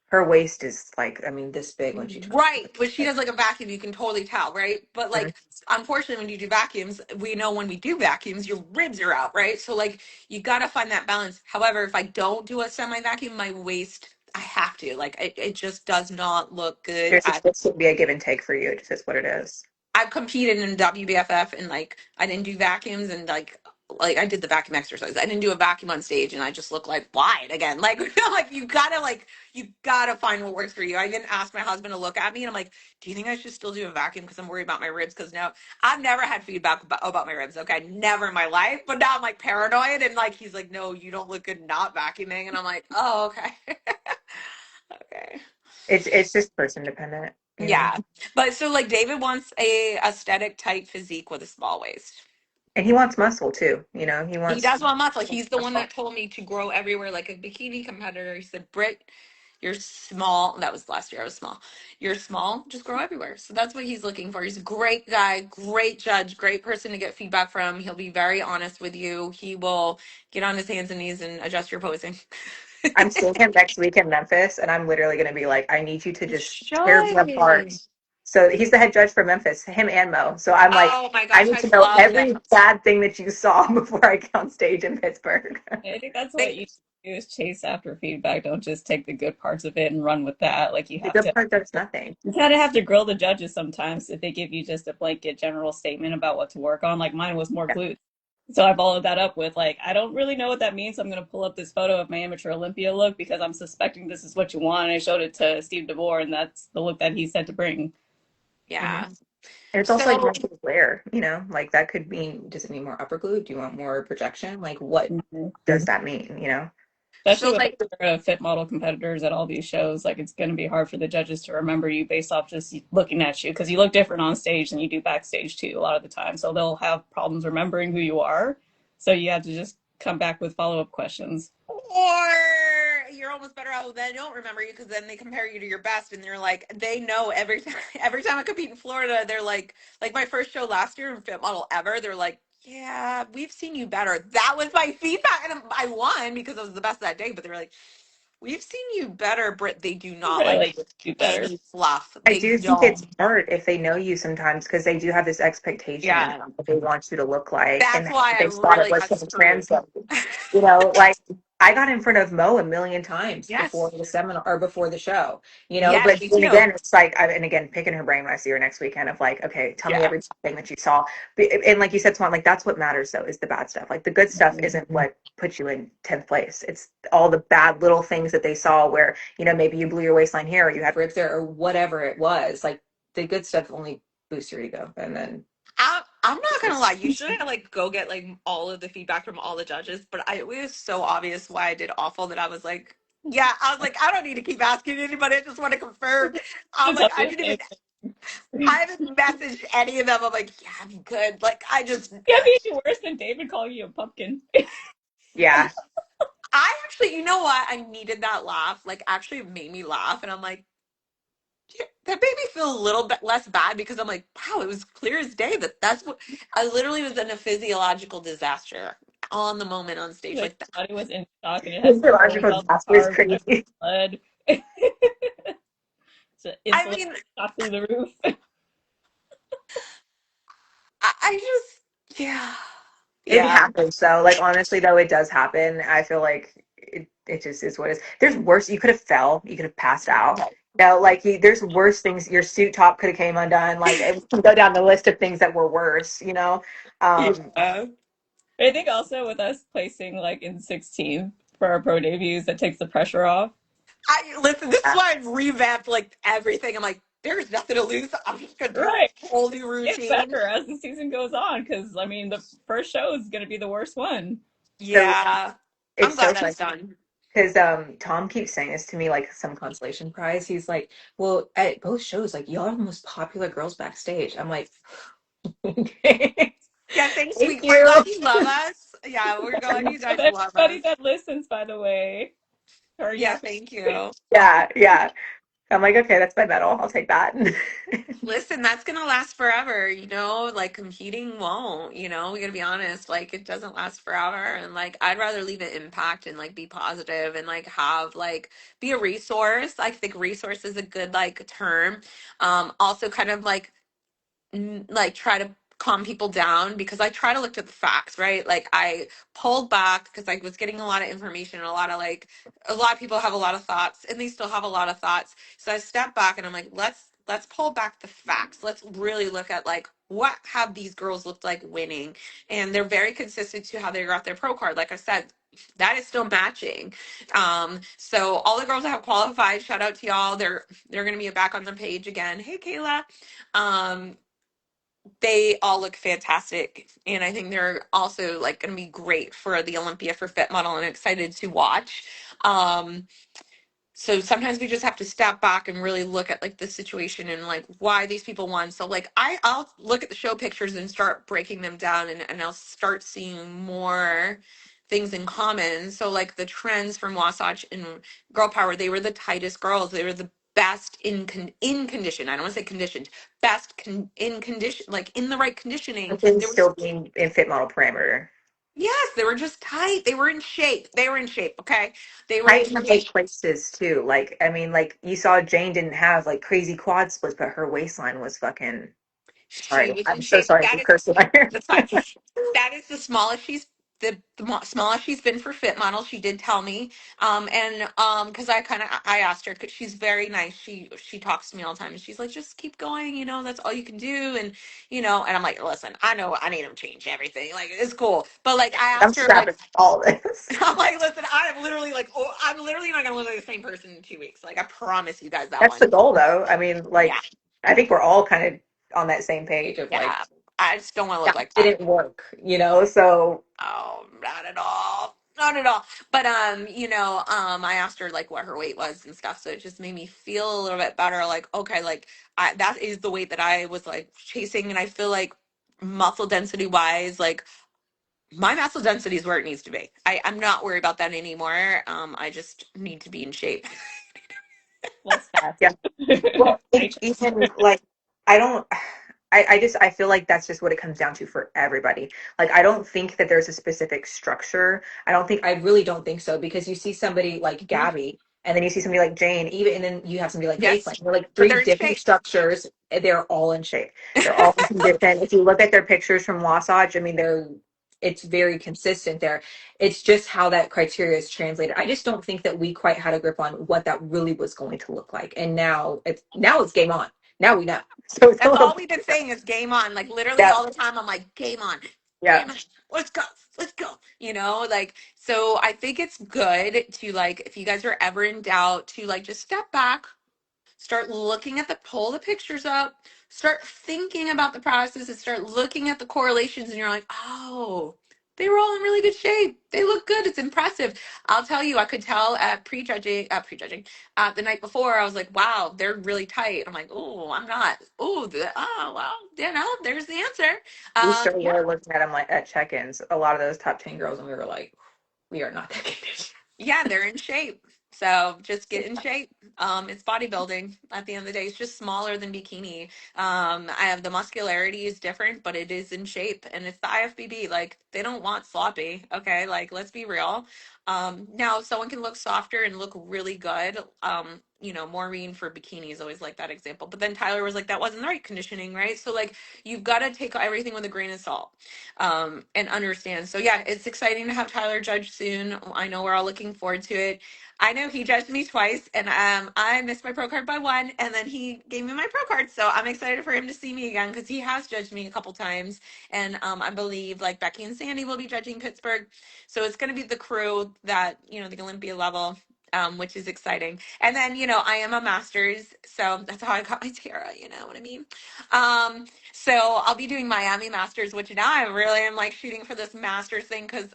her waist is like, I mean, this big when she talks. Right, but she does like a vacuum, you can totally tell, right? But like, unfortunately, when you do vacuums, we know when we do vacuums, your ribs are out, right? So like, you gotta find that balance. However, if I don't do a semi vacuum, my waist, I have to. Like, it just does not look good. There's supposed to be a give and take for you. It just is what it is. I've competed in WBFF and like I didn't do vacuums and like I did the vacuum exercise. I didn't do a vacuum on stage and I just look like wide again. Like you gotta find what works for you. I didn't ask my husband to look at me and I'm like, do you think I should still do a vacuum because I'm worried about my ribs? Because now I've never had feedback about my ribs. Okay, never in my life. But now I'm like paranoid and like he's like, no, you don't look good not vacuuming. And I'm like, oh okay, okay. It's just person dependent, you know. Yeah. But so like David wants a aesthetic tight physique with a small waist. And he wants muscle too, you know. He He wants does want muscle. He's the one muscle. that told me to grow everywhere like a bikini competitor. He said, Britt, you're small. That was last year. I was small. You're small. Just grow everywhere. So that's what he's looking for. He's a great guy, great judge, great person to get feedback from. He'll be very honest with you. He will get on his hands and knees and adjust your posing. I'm seeing him next week in Memphis, and I'm literally going to be like, I need you to You just tear me apart. should. So he's the head judge for Memphis, him and Mo. So I'm like, Oh my I gosh, need I to know love them. every bad thing that you saw before I get on stage in Pittsburgh. I think that's what They, you do is chase after feedback. Don't just take the good parts of it and run with that. Like The good part does nothing. you kind of have to grill the judges sometimes if they give you just a blanket general statement about what to work on. Like mine was more Yeah. glutes. So I followed that up with like, I don't really know what that means. So I'm going to pull up this photo of my amateur Olympia look because I'm suspecting this is what you want. And I showed it to Steve DeVore and that's the look that he said to bring. Hmm. yeah. And it's also like So mental where, you know, like that could mean, does it mean more upper glute? Do you want more projection? Like, what Mhm. does that mean, you know? Especially So with like, fit model competitors at all these shows, like it's going to be hard for the judges to remember you based off just looking at you because you look different on stage than you do backstage too a lot of the time. So they'll have problems remembering who you are. So you have to just come back with follow up questions. or you're almost better off they don't remember you because then they compare you to your best, and they're like, they know every time. Every time I compete in Florida, they're like my first show last year in Fit Model ever. They're like, yeah, we've seen you better. That was my feedback, and I won because I was the best that day. But they were like, we've seen you better, Britt. They do not Right, like like do better. any fluff. I They do think don't. it's hard if they know you sometimes because they do have this expectation Yeah, of what they want you to look like, that's and why I they thought it really was got going to screwed. translate. You know, like I got in front of Mo a million times before Yes, the seminar or before the show, you know, yes, but me then too. again, it's like, and again, picking her brain when I see her next weekend of like, okay, tell me Yeah. everything that you saw. And like you said, Swan, like that's what matters though, is the bad stuff. Like the good stuff isn't what puts you in 10th place. It's all the bad little things that they saw where, you know, maybe you blew your waistline here or you had ribs there or whatever it was. Like the good stuff only boosts your ego. And then, I'm not gonna lie. Usually, I like go get like all of the feedback from all the judges, but it was so obvious why I did awful that I was like, yeah, I was like, I don't need to keep asking anybody. I just want to confirm. I'm Just tell like, me the same I thing. haven't messaged any of them. I'm like, yeah, I'm good. Like, Can't be any worse than David calling you a pumpkin. yeah, I actually, you know what? I needed that laugh. Like, actually, it made me laugh, and I'm like, yeah, that made me feel a little bit less bad because I'm like, wow, it was clear as day that that's what I literally was in a physiological disaster on the moment on stage. Like Like that. your body was in shock and it had swollen physiological all the disaster is carbs, extra crazy. blood. So I insulin mean, shot through the roof. I just, yeah, It yeah. happens though. Like honestly though, it does happen. I feel like it just is what it is. There's worse. You could have fell. You could have passed out. No, like there's worse things. Your suit top could have came undone. Like it, we can go down the list of things that were worse. You know. Um, Yeah. But I think also with us placing like in 16th for our pro debuts, that takes the pressure off. I listen. This is yeah. why I've revamped like everything. I'm like, there's nothing to lose. I'm just gonna do Right. a whole new Get routine. better as the season goes on because I mean the first show is going to be the worst one. So Yeah, I'm it's so glad funny that's done. because Tom keeps saying this to me like some consolation prize. He's like, "Well, at both shows, like y'all are the most popular girls backstage." I'm like, "Okay, Yeah, thanks. thank We're glad you." you love us. Yeah, we're glad you Of guys love everybody us. that listens, by the way, are Yeah, yapping. thank you. Yeah, yeah. I'm like, okay, that's my medal. I'll take that. Listen, that's gonna last forever, you know, like competing won't, you know, we gotta be honest, like it doesn't last forever. And like I'd rather leave an impact and like be positive and like have like be a resource. I think resource is a good like term. Also kind of like try to calm people down because I try to look at the facts, right? Like I pulled back because I was getting a lot of information and a lot of people have a lot of thoughts and they still have a lot of thoughts. So I stepped back and I'm like, let's pull back the facts. Let's really look at like what have these girls looked like winning, and they're very consistent to how they got their pro card. Like I said, that is still matching. So all the girls that have qualified, shout out to y'all. They're gonna be back on the page again. Hey Kayla. Um, they all look fantastic, and I think they're also like going to be great for the Olympia for Fit Model and excited to watch. um so sometimes we just have to step back and really look at like the situation and like why these people won. So like I'll look at the show pictures and start breaking them down, and I'll start seeing more things in common. So like the trends from Wasatch and Girl Power, they were the tightest girls. They were the best in condition. I don't want to say conditioned. In condition, like in the right conditioning. Within They were still just being in fit model parameter. yes, they were just tight. They were in shape. They were in shape. Okay, they were in Height in the shape. right places too. Like, I mean, like you saw Jane didn't have like crazy quad splits, but her waistline was fucking. She Sorry, was in I'm so shape. sorry for That is cursing on here. that's fine. That is the smallest smallest she's been for fit model. She did tell me, and because I asked her because she's very nice. She talks to me all the time, and she's like, just keep going. You know, that's all you can do, and you know, and I'm like, listen, I know I need to change everything. Like it's cool, but like I I'm asked her like. scrapping all this. I'm like, listen, I'm literally like, oh, I'm literally not gonna look like the same person in 2 weeks. Like, I promise you guys that That's one. the goal, though. I mean, Yeah, like, I think we're all kind of on that same page of like yeah. I just don't want to look that like that. didn't work, you know. So Oh, not at all. not at all. But I asked her like what her weight was and stuff, so it just made me feel a little bit better. Like, okay, like that is the weight that I was like chasing, and I feel like muscle density wise, like my muscle density is where it needs to be. I'm not worried about that anymore. I just need to be in shape. Less fat. Yeah. Well, I and even like I don't I just I feel like that's just what it comes down to for everybody. Like I don't think that there's a specific structure. I really don't think so because you see somebody like Mhm. Gabby and then you see somebody like Jane, even and then you have somebody like Yes, Caitlin. They're like but three they're in different shape. structures. They're all in shape. They're all in condition. If you look at their pictures from Wasatch, I mean it's very consistent there. It's just how that criteria is translated. I just don't think that we quite had a grip on what that really was going to look like. And now it's game on. Now we know. So it's a That's little all bit we've been saying is game on. Like literally yeah, all the time, I'm like, game on, yeah. game on. Let's go, let's go. Like so. I think it's good to like if you guys are ever in doubt to like just step back, start looking at pull the pictures up, start thinking about the process, and start looking at the correlations, and you're like, oh, they were all in really good shape. They look good. It's impressive. I'll tell you, I could tell at prejudging the night before. I was like, wow, they're really tight. I'm like, oh, I'm not. Oh, well, there's the answer. We sure Yeah, were looking at them like at check-ins. A lot of those top 10 girls, and we were like, we are not that conditioned. yeah, they're in shape. So just get in shape. It's bodybuilding at the end of the day. It's just smaller than bikini. I have the muscularity is different, but it is in shape, and it's the IFBB. Like they don't want sloppy. Okay, like let's be real. Now someone can look softer and look really good. Maureen for bikini is always like that example. But then Tyler was like, that wasn't the right conditioning, right? So like you've got to take everything with a grain of salt and understand. So yeah, it's exciting to have Tyler judge soon. I know we're all looking forward to it. I know he judged me twice, and I missed my pro card by one, and then he gave me my pro card. So I'm excited for him to see me again because he has judged me a couple times, and I believe like Becky and Sandy will be judging Pittsburgh. So it's going to be the crew that the Olympia level. Which is exciting. And then, I am a master's, so that's how I got my tiara, you know what I mean? So I'll be doing Miami Masters, which now I really am like shooting for this Masters thing because,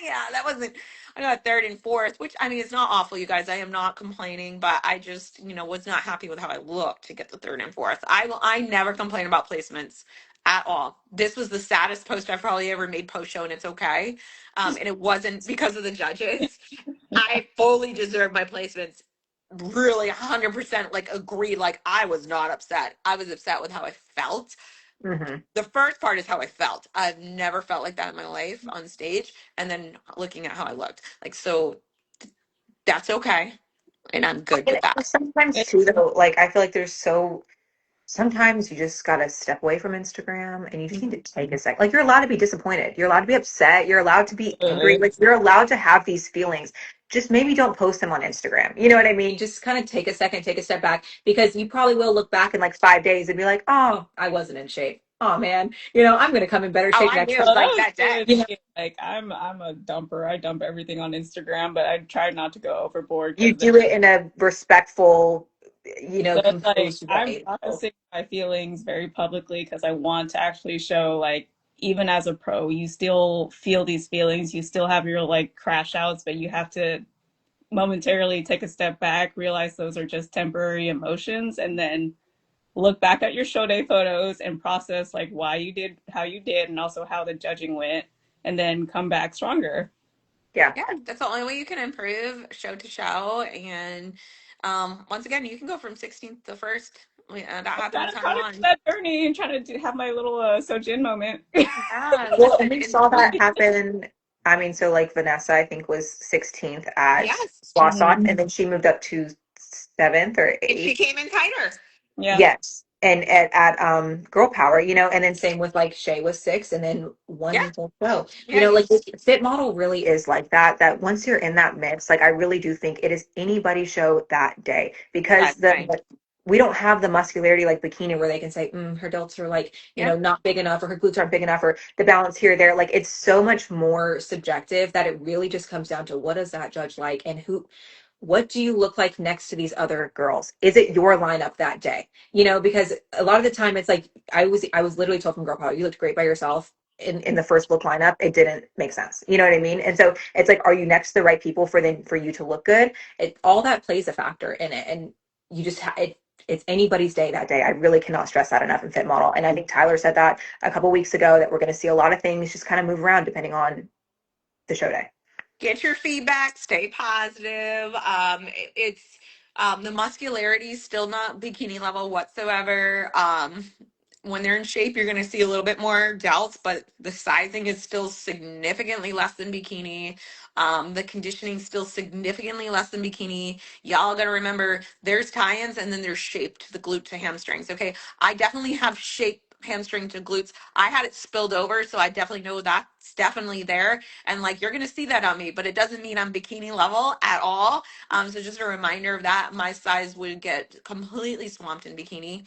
yeah, that wasn't. I got third and fourth, which I mean it's not awful, you guys. I am not complaining, but I just was not happy with how I looked to get the third and fourth. I never complain about placements at all. This was the saddest post I've probably ever made post show, and it's okay. And it wasn't because of the judges. I fully deserve my placements. Really 100% like agreed. Like I was not upset. I was upset with how I felt. Mm-hmm. The first part is how I felt. I've never felt like that in my life on stage. And then looking at how I looked. Like, so that's okay. And I'm good with And that. sometimes too, though, like I feel like sometimes you just gotta step away from Instagram and you just need to take a sec. Like you're allowed to be disappointed. You're allowed to be upset. You're allowed to be angry. absolutely. Like you're allowed to have these feelings. Just maybe don't post them on Instagram. You know what I mean? Just kind of take a second, take a step back because you probably will look back in like 5 days and be like, oh, I wasn't in shape. Oh man, I'm gonna come in better Oh, shape I next knew time. Well, that like was that day. with You know, me. Like I'm a dumper. I dump everything on Instagram, but I try not to go overboard you because do it in a respectful, but like composed I'm way. processing my feelings very publicly because I want to actually show like even as a pro, you still feel these feelings. You still have your like crash outs, but you have to momentarily take a step back, realize those are just temporary emotions, and then look back at your show day photos and process like why you did how you did and also how the judging went and then come back stronger. Yeah. Yeah, that's the only way you can improve show to show. And once again, you can go from 16th to first. That I'm happened trying with to, Time trying to do One. that journey and trying to have my little Sojin moment. Yeah, Well, and listen, we and saw that happen. I mean, so like Vanessa, I think was 16th at yes, Wausau, and then she moved up to seventh or and she eighth. came in tighter. Yeah. Yes. And at Girl Power, and then same with like Shay was six and then Yeah, one whole show. yeah, Like this fit model really is like that once you're in that mix, like I really do think it is anybody's show that day because that day. we don't have the muscularity like bikini where they can say, her delts are like, Yeah, not big enough or her glutes aren't big enough or the balance here, there. Like it's so much more subjective that it really just comes down to what does that judge like and what do you look like next to these other girls? Is it your lineup that day? Because a lot of the time it's like I was literally told from Girl Power, you looked great by yourself. in the first look lineup, it didn't make sense. You know what I mean? And so it's like, are you next to the right people for you to look good? It all that plays a factor in it, and you just it's anybody's day that day. I really cannot stress that enough in Fit Model. And I think Tyler said that a couple weeks ago that we're going to see a lot of things just kind of move around depending on the show day. Get your feedback, stay positive. It's the muscularity is still not bikini level whatsoever. When they're in shape, you're going to see a little bit more delts, but the sizing is still significantly less than bikini. The conditioning still significantly less than bikini. Y'all got to remember there's tie-ins and then there's shaped the glute to hamstrings. Okay, I definitely have shaped hamstring to glutes. I had it spilled over, so I definitely know that's definitely there. And like you're gonna see that on me, but it doesn't mean I'm bikini level at all. So just a reminder of that. My size would get completely swamped in bikini.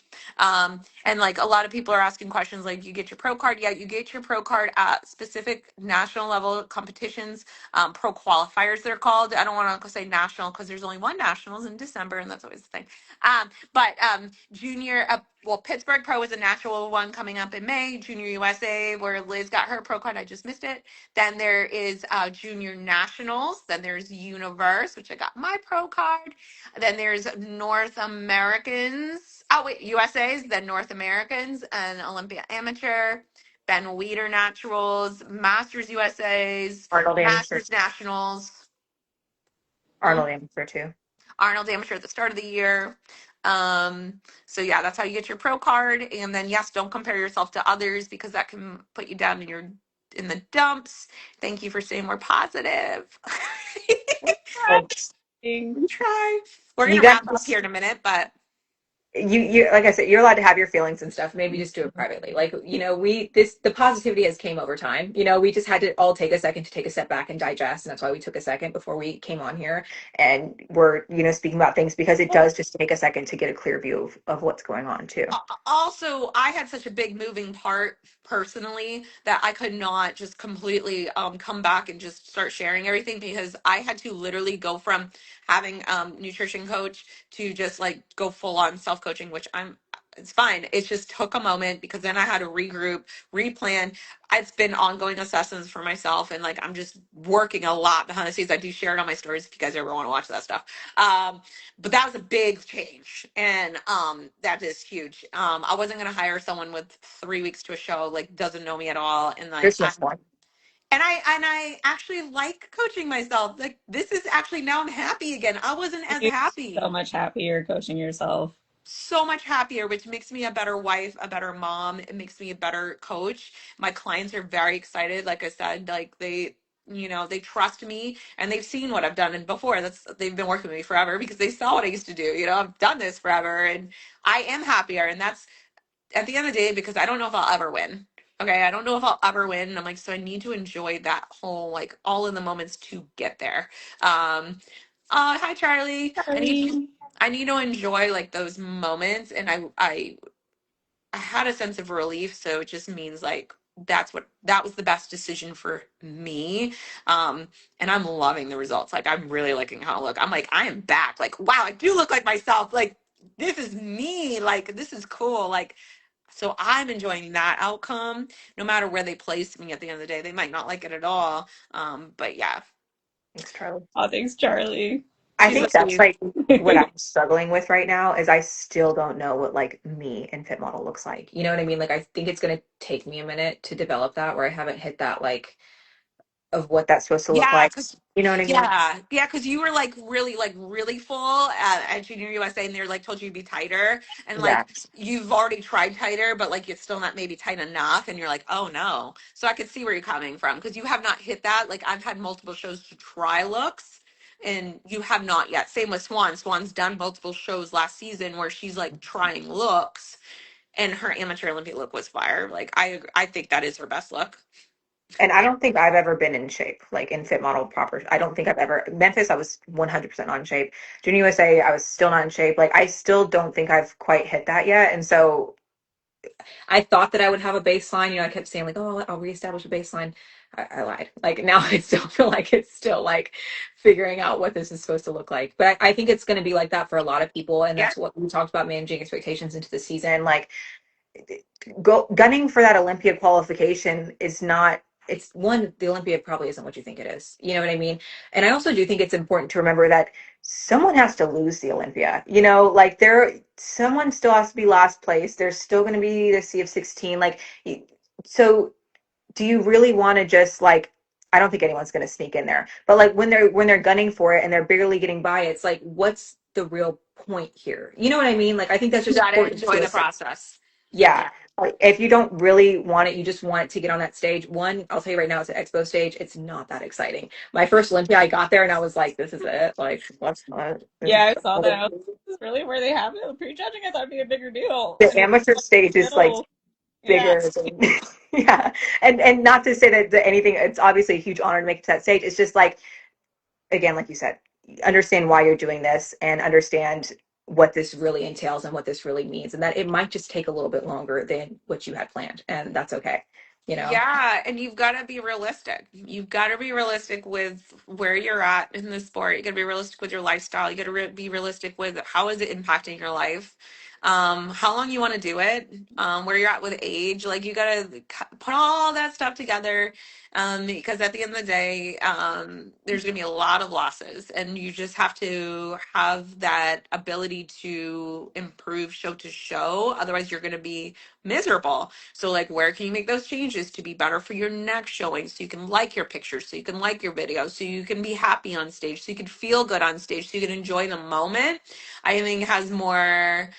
And like a lot of people are asking questions like, you get your pro card? Yeah, you get your pro card at specific national level competitions, pro qualifiers they're called. I don't want to say national because there's only one nationals in December, and that's always the thing. But junior, well, Pittsburgh Pro is a natural one coming up in May. Junior USA, where Liz got her pro card, I just missed it. Then there is Junior Nationals. Then there's Universe, which I got my pro card. Then there's North Americans. Oh wait, USA's. Then North Americans and Olympia Amateur. Ben Weeder Naturals, Masters USA's, Arnold Amateur, Masters Nationals. Hmm? Arnold Amateur too. Arnold Amateur at the start of the year. So yeah, that's how you get your pro card. And then yes, don't compare yourself to others because that can put you down in the dumps. Thank you for staying more positive. Try. We're You gonna wrap up guys, here in a minute, but you like I said, you're allowed to have your feelings and stuff. Maybe just do it privately. Like, we this the positivity has came over time. We just had to all take a second to take a step back and digest, and that's why we took a second before we came on here, and we're speaking about things because it does just take a second to get a clear view of what's going on too. also I had such a big moving part personally that I could not just completely come back and just start sharing everything because I had to literally go from having nutrition coach to just like go full on self coaching, which it's fine. It just took a moment because then I had to regroup, replan. It's been ongoing assessments for myself, and like I'm just working a lot behind the scenes. I do share it on my stories if you guys ever want to watch that stuff. Um, but that was a big change, and that is huge. I wasn't going to hire someone with 3 weeks to a show, like doesn't know me at all, and like There's no point. I actually like coaching myself. Like this is actually, now I'm happy again. I wasn't as You're so happy. much happier coaching yourself. So much happier, which makes me a better wife, a better mom. It makes me a better coach. My clients are very excited. Like I said, like they trust me and they've seen what I've done and before. They've been working with me forever because they saw what I used to do. I've done this forever and I am happier. And that's at the end of the day because I don't know if I'll ever win. Okay, I don't know if I'll ever win. And I'm like, so I need to enjoy that whole like all in the moments to get there. Hi Charlie. Sorry. I need to enjoy like those moments, and I had a sense of relief, so it just means like that was the best decision for me. And I'm loving the results. Like I'm really liking how I look. I'm like I am back. Like wow, I do look like myself. Like this is me. Like this is cool. Like so I'm enjoying that outcome no matter where they place me at the end of the day. They might not like it at all. But yeah, Thanks, Charlie. Oh, thanks, Charlie. I she's think like that's you. like what I'm struggling with right now is I still don't know what like me in Fit Model looks like. You know what I mean? Like I think it's gonna take me a minute to develop that where I haven't hit that like of what that's supposed to look Yeah, like. because You know what I mean? you were like really full at Junior USA, and they're like told you to be tighter, and Yeah. like you've already tried tighter, but like it's still not maybe tight enough, and you're like, oh no. So I could see where you're coming from because you have not hit that. Like I've had multiple shows to try looks, and you have not yet. Same with Swan. Swan's done multiple shows last season where she's like trying looks, and her amateur Olympic look was fire. Like I think that is her best look. And I don't think I've ever been in shape, like in Fit Model proper. I don't think I've ever Memphis, I was 100% on shape. Junior USA, I was still not in shape. Like I still don't think I've quite hit that yet. And so I thought that I would have a baseline. I kept saying like, oh, I'll reestablish a baseline. I lied. Like now I still feel like it's still like figuring out what this is supposed to look like. But I think it's going to be like that for a lot of people. And Yeah. that's what we talked about, managing expectations into the season. Like gunning for that Olympia qualification is not, it's one, the Olympia probably isn't what you think it is. You know what I mean? And I also do think it's important to remember that someone has to lose the Olympia. Like someone still has to be last place. There's still going to be the Sea of 16. Like, so do you really want to just like, I don't think anyone's going to sneak in there, but like when they're gunning for it and they're barely getting by, it's like, what's the real point here? You know what I mean? Like, I think that's You just got to important enjoy to the us. process. Yeah. Yeah. Like, if you don't really want it, you just want to get on that stage. One, I'll tell you right now, it's an expo stage. It's not that exciting. My first Olympia, I got there and I was like, this is it. Like, what's not? This is Yeah, I saw that. I was like, this is really where they have it. The prejudging, I thought it'd be a bigger deal. the And it's amateur like stage is like middle. Yeah. bigger than yeah. And not to say that anything, it's obviously a huge honor to make it to that stage. It's just like, again, like you said, understand why you're doing this and understand what this really entails and what this really means, and that it might just take a little bit longer than what you had planned, and that's okay, you know. Yeah, and you've got to be realistic. You've got to be realistic with where you're at in the sport. You got to be realistic with your lifestyle. You got to be realistic with how is it impacting your life, how long you want to do it, where you're at with age. Like you got to put all that stuff together, because at the end of the day, there's going to be a lot of losses, and you just have to have that ability to improve show to show. Otherwise, you're going to be miserable. So, like, where can you make those changes to be better for your next showing so you can like your pictures, so you can like your videos, so you can be happy on stage, so you can feel good on stage, so you can enjoy the moment? I think has more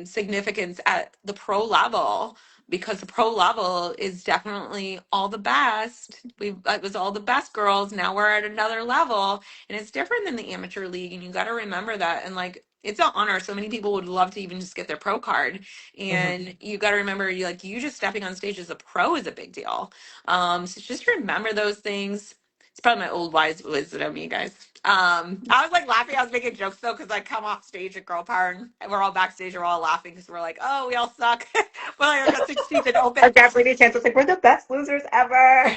significance at the pro level, because the pro level is definitely all the best. It was all the best girls. Now we're at another level, and it's different than the amateur league. And you got to remember that. And like, it's an honor. So many people would love to even just get their pro card, Mhm. and you got to remember, you just stepping on stage as a pro is a big deal. So just remember those things. It's probably my old wise wisdom of me, guys. I was like laughing. I was making jokes though, because I come off stage at Girl Power and we're all backstage, we're all laughing because we're like, oh, we all suck. But I got 16th open. Our Brady chance was like, we're the best losers ever.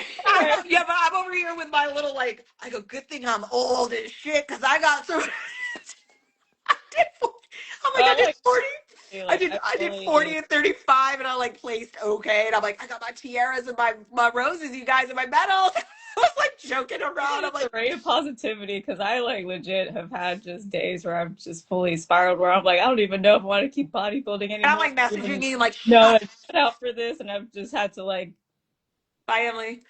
Yeah, but I'm over here with my little like, I go, good thing I'm old as shit because I got through. did 40. I'm like, I Oh, did 40. I like did I I did 40 fully and 35, and I like placed okay. And I'm like, I got my tiaras and my roses, you guys, and my medals. I was like joking around. I'm it's a like, ray of positivity because I like legit have had just days where I'm just fully spiraled where I'm like, I don't even know if I want to keep bodybuilding and I'm anymore. like messaging Even you like, no, shut I'm cut out for this, and I've just had to like bye, Emily.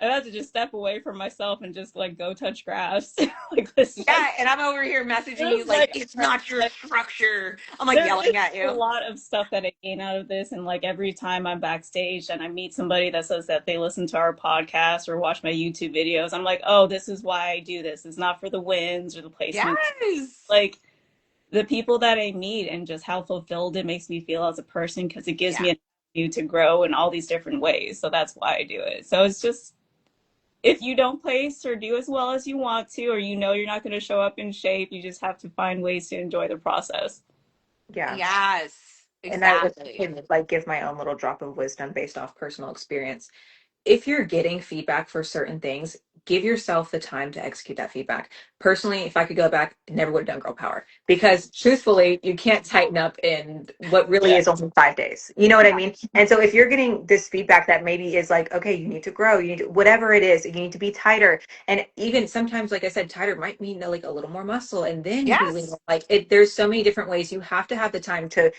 I had to just step away from myself and just like go touch grass. Like this is like Yeah, and I'm over here messaging you there's like, like it's not your structure. I'm like there is yelling at a you. lot of stuff that I gain out of this, and like every time I'm backstage and I meet somebody that says that they listen to our podcast or watch my YouTube videos, I'm like, oh, this is why I do this. It's not for the wins or the placements. Yes. Like the people that I meet and just how fulfilled it makes me feel as a person because it gives Yeah. me an avenue to grow in all these different ways. So that's why I do it. So it's just if you don't place or do as well as you want to, or you know you're not going to show up in shape, you just have to find ways to enjoy the process. Yeah. Yes. And I, if I Exactly. can like give my own little drop of wisdom based off personal experience, if you're getting feedback for certain things, give yourself the time to execute that feedback. Personally, if I could go back, I never would have done girl power, because truthfully, you can't tighten up in what really Yeah. is only 5 days. You know what I mean? And so if you're getting this feedback that maybe is like, okay, you need to grow, you need to, whatever it is, you need to be tighter. And even sometimes, like I said, tighter might mean like a little more muscle, and then you lean Yes. like it. There's so many different ways. You have to have the time to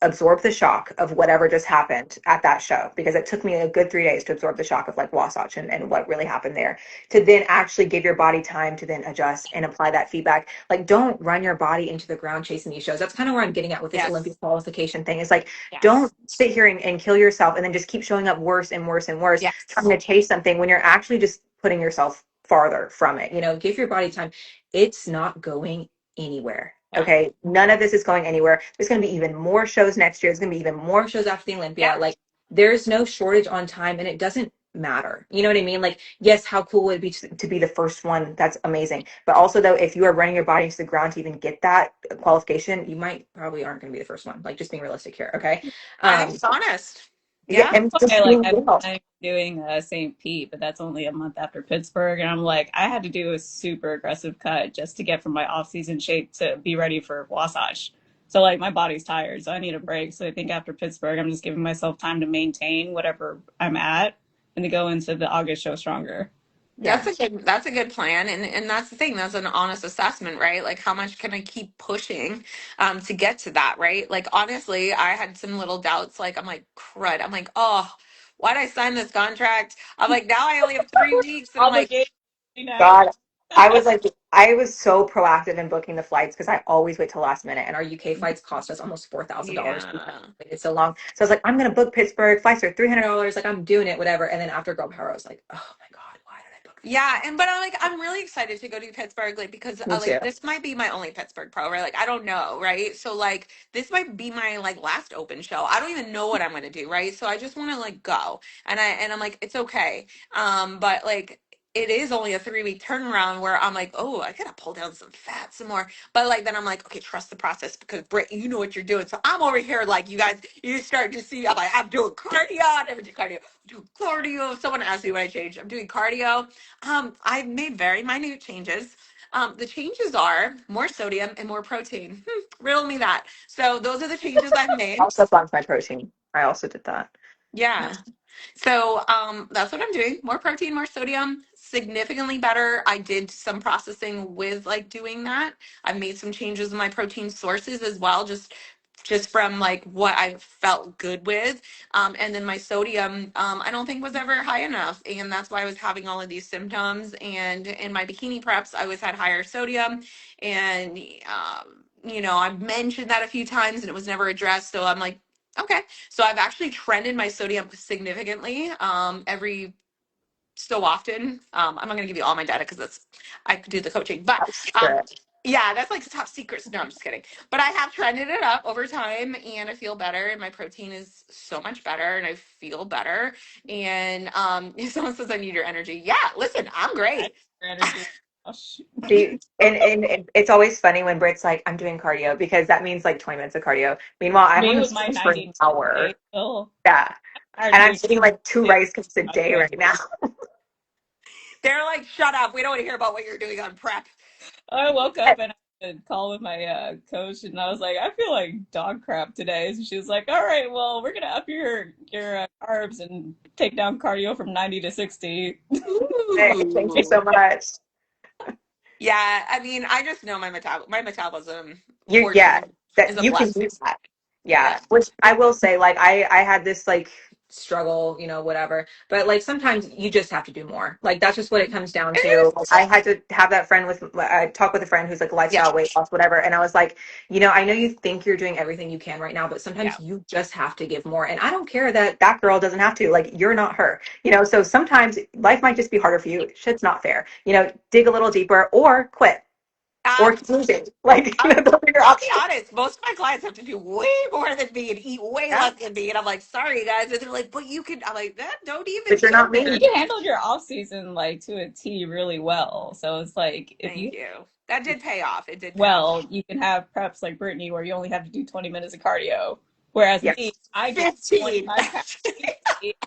absorb the shock of whatever just happened at that show, because it took me a good 3 days to absorb the shock of like Wasatch and what really happened there, to then actually give your body time to then adjust and apply that feedback. Like, don't run your body into the ground chasing these shows. That's kind of where I'm getting at with this Olympic Yes. qualification thing. It's like, don't Yes. sit here and kill yourself and then just keep showing up worse and worse and worse trying Yes. to chase something when you're actually just putting yourself farther from it. Give your body time. It's not going anywhere. Yeah. Okay, none of this is going anywhere. There's going to be even more shows next year. There's going to be even more shows after the Yeah. Olympia. Like, there's no shortage on time, and it doesn't matter. You know what I mean? Like, yes, how cool would it be to be the first one? That's amazing. But also, though, if you are running your body into the ground to even get that qualification, you might probably aren't going to be the first one. Like, just being realistic here. Okay. I think Um, it's honest. yeah, Yeah. and I just like being I'm real. planning on doing St. Pete, but that's only a month after Pittsburgh, and I'm like I had to do a super aggressive cut just to get from my off season shape to be ready for Wasatch. So like my body's tired, so I need a break. So I think after Pittsburgh, I'm just giving myself time to maintain whatever I'm at and to go into the August show stronger. Yeah. That's a good plan, and that's the thing. That's an honest assessment, right? Like how much can I keep pushing to get to that, right? Like honestly, I had some little doubts. Like I'm like crud. I'm like, oh, why did I sign this contract? I'm like, now I only have 3 weeks, and I'm like, Obligation, you know. God, I was like, I was so proactive in booking the flights because I always wait till last minute, and our UK flights cost us almost $4,000. yeah. It's so long, so I was like, I'm gonna book Pittsburgh. Flights are $300. Like I'm doing it, whatever. And then after Girl Power, I was like, oh my God, why did I book this? Yeah, and but I'm really excited to go to Pittsburgh, like because Me too. like this might be my only Pittsburgh pro, right? Like I don't know, right? So like this might be my like last open show. I don't even know what I'm gonna do, right? So I just want to like go, and I'm like it's okay, but like it is only a 3 week turnaround where I'm like, oh, I gotta pull down some fat some more, but like then I'm like, okay, trust the process because Britt, you know what you're doing. So I'm over here like you guys, you start to see, I'm like I'm doing cardio, I never do cardio, do cardio. Someone asked me what I changed. I'm doing cardio. I've made very minute changes. The changes are more sodium and more protein. Riddle me that. So those are the changes I've I made. also bumped my protein. I also did that. Yeah. So that's what I'm doing. More protein, more sodium, significantly better. I did some processing with like doing that. I've made some changes in my protein sources as well, just from like what I felt good with. And then my sodium, I don't think was ever high enough. And that's why I was having all of these symptoms. And in my bikini preps, I always had higher sodium. And, I've mentioned that a few times and it was never addressed. So I'm like, okay. So I've actually trended my sodium significantly every so often. I'm not going to give you all my data because that's I could do the coaching, but Top secret. yeah, that's like top secrets. No, I'm just kidding. But I have trended it up over time, and I feel better, and my protein is so much better, and I feel better. And if someone says I need your energy, yeah, listen, I'm I need great. your energy. Gosh. See, and it's always funny when Britt's like, I'm doing cardio because that means like 20 minutes of cardio. Meanwhile, I'm on Me the with my stairs for an 90 minutes a hour. day still. Yeah. I'm tired And of I'm doing eating like two it. rice cakes a I day can't. right now. They're like, shut up. We don't want to hear about what you're doing on prep. I woke up and I had a call with my coach, and I was like, I feel like dog crap today. So she was like, all right, well, we're gonna up your carbs and take down cardio from 90 to 60. Thank you so Ooh. much. Yeah, I mean, I just know my metabolism, Yeah, fortunately, is that a you can do blessing. that. Yeah. Yeah, which I will say, like I had this like struggle, whatever. But like sometimes you just have to do more. Like that's just what it comes down It to. is. I had to have that friend with talk with a friend who's like Yeah. lifestyle weight loss, whatever. And I was like, I know you think you're doing everything you can right now, but Yeah. sometimes you just have to give more. And I don't care that that girl doesn't have to. Like you're not her. So sometimes life might just be harder for you. Shit's not fair. Dig a little deeper or quit or Um, keep moving. Like I'll, those are your I'll be options. honest. Most of my clients have to do way more than me and eat way Yeah. less than me, and I'm like, sorry guys. And they're like, but you can. I'm like, that. Don't even But you're go not You there. me. can handle your off season like to a T really well. So it's like if Thank you you. That did pay off. It did pay off. well, you can have preps like Brittany where you only have to do 20 minutes of cardio. Whereas me, Yes. I gained 15. 25 pounds recently.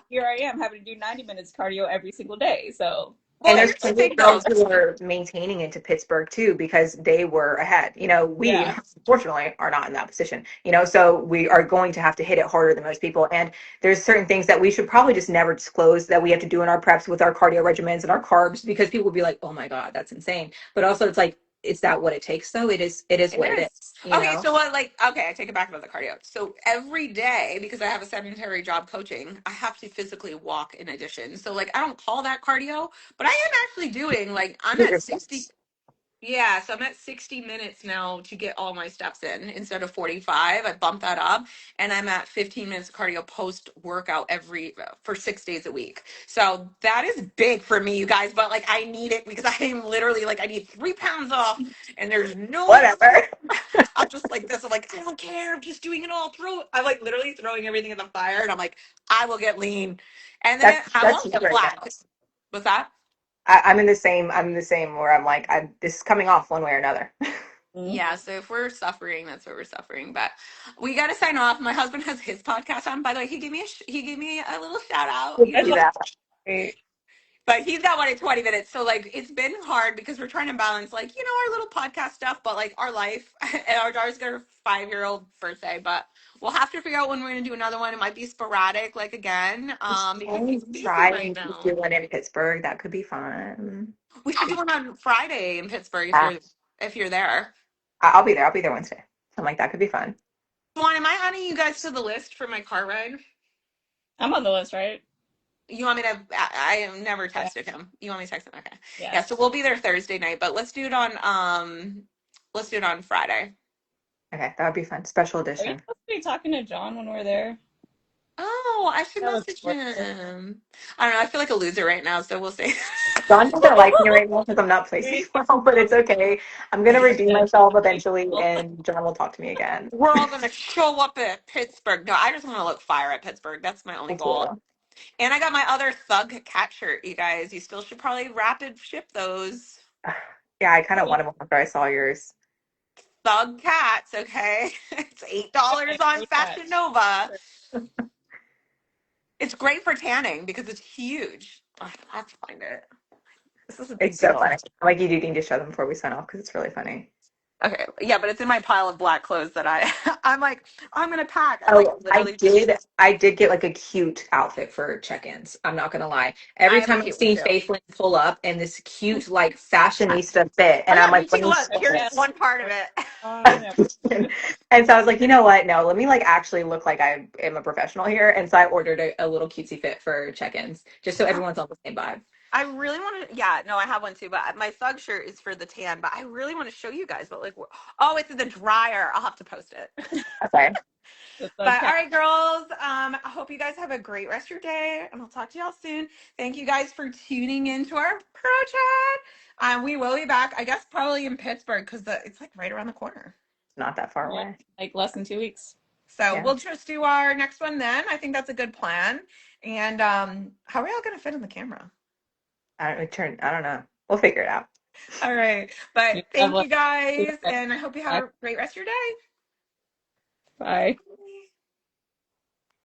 Here I am having to do 90 minutes cardio every single day. So And Well, there's here's the plenty of thing, girls though. who are maintaining it to Pittsburgh too because they were ahead. We yeah. unfortunately are not in that position. So we are going to have to hit it harder than most people. And there's certain things that we should probably just never disclose that we have to do in our preps with our cardio regimens and our carbs because people will be like, oh my God, that's insane. But also it's like, is that what it takes though? It is It what it is. Okay, is. so what, like, okay, I take it back about the cardio. So every day, because I have a sedentary job coaching, I have to physically walk in addition. So, like, I don't call that cardio, but I am actually doing, like, I'm Get at your 60. steps. Yeah, so I'm at 60 minutes now to get all my steps in instead of 45. I bumped that up, and I'm at 15 minutes of cardio post workout every for 6 days a week. So that is big for me, you guys. But like, I need it because I am literally like, I need 3 pounds off, and there's no. Whatever. I'm just like this. I'm like, I don't care. I'm just doing it all. I'm like literally throwing everything in the fire, and I'm like, I will get lean, and then That's I that's won't me get right flat. now. What's that? I'm in the same where I'm like, this is coming off one way or another. Mhm. Yeah, so if we're suffering, that's what we're suffering. But we got to sign off. My husband has his podcast on. By the way, he gave me a little shout out. Thank I you love that. it. But he's got one in 20 minutes. So like it's been hard because we're trying to balance like, our little podcast stuff, but like our life. And our daughter's got her 5-year-old birthday, but we'll have to figure out when we're gonna do another one. It might be sporadic, like again, because he's busy Try right and now. do one in Pittsburgh. That could be fun. We should do one on Friday in Pittsburgh Ah, if you're there. I'll be there. I'll be there Wednesday. I'm like, that could be fun. Juan, am I adding you guys to the list for my car ride? I'm on the list, right? You want me to? I have never Yeah. texted him. You want me to text him? Okay. Yeah. So Yes. we'll be there Thursday night, but let's do it on Friday. Okay, that would be fun. Special Are you edition. supposed to be talking to John when we're there? Oh, I should That was message worth it. him. I don't know. I feel like a loser right now, so we'll see. John doesn't like me right now because I'm not placing We well, but it's okay. I'm gonna redeem did. myself eventually, and John will talk to me again. We're all gonna show up at Pittsburgh. No, I just want to look fire at Pittsburgh. That's my only Me goal. too. And I got my other Thug cat shirt, you guys. You still should probably rapid ship those. Yeah, I kind of wanted one after I saw yours. Thug cats, okay? It's $8 Okay, on we got. Fashion Nova. It's great for tanning because it's huge. Ugh, I have to find it. This is a big It's so deal. funny. Like you do need to show them before we sign off because it's really funny. Okay, yeah, but it's in my pile of black clothes that I'm like, I'm gonna pack. I like Oh, I literally just did. I did get like a cute outfit for check-ins. I'm not gonna lie. I Every have a time I cute one see too. Faithlin pull up in this cute like fashionista fit, Oh and I'm yeah, me like, too. let me Look, Oh, here's yeah. one part of it. Yeah. and so I was like, you know what? No, let me like actually look like I am a professional here. And so I ordered a little cutesy fit for check-ins, just so everyone's on the same vibe. I really want to. Yeah, no, I have one too. But my thug shirt is for the tan. But I really want to show you guys. But like, oh, it's in the dryer. I'll have to post it. Okay. The thug But all cat. right, girls. I hope you guys have a great rest of your day, and I'll talk to y'all soon. Thank you guys for tuning into our pro chat. We will be back, I guess, probably in Pittsburgh because it's like right around the corner. Not that far Yeah, away. like less than 2 weeks. So Yeah. we'll just do our next one then. I think that's a good plan. And how are y'all gonna fit in the camera? I don't know. We'll figure it out. All right. But You have thank like you two guys, effects and I hope you have back. a great rest of your day. Bye.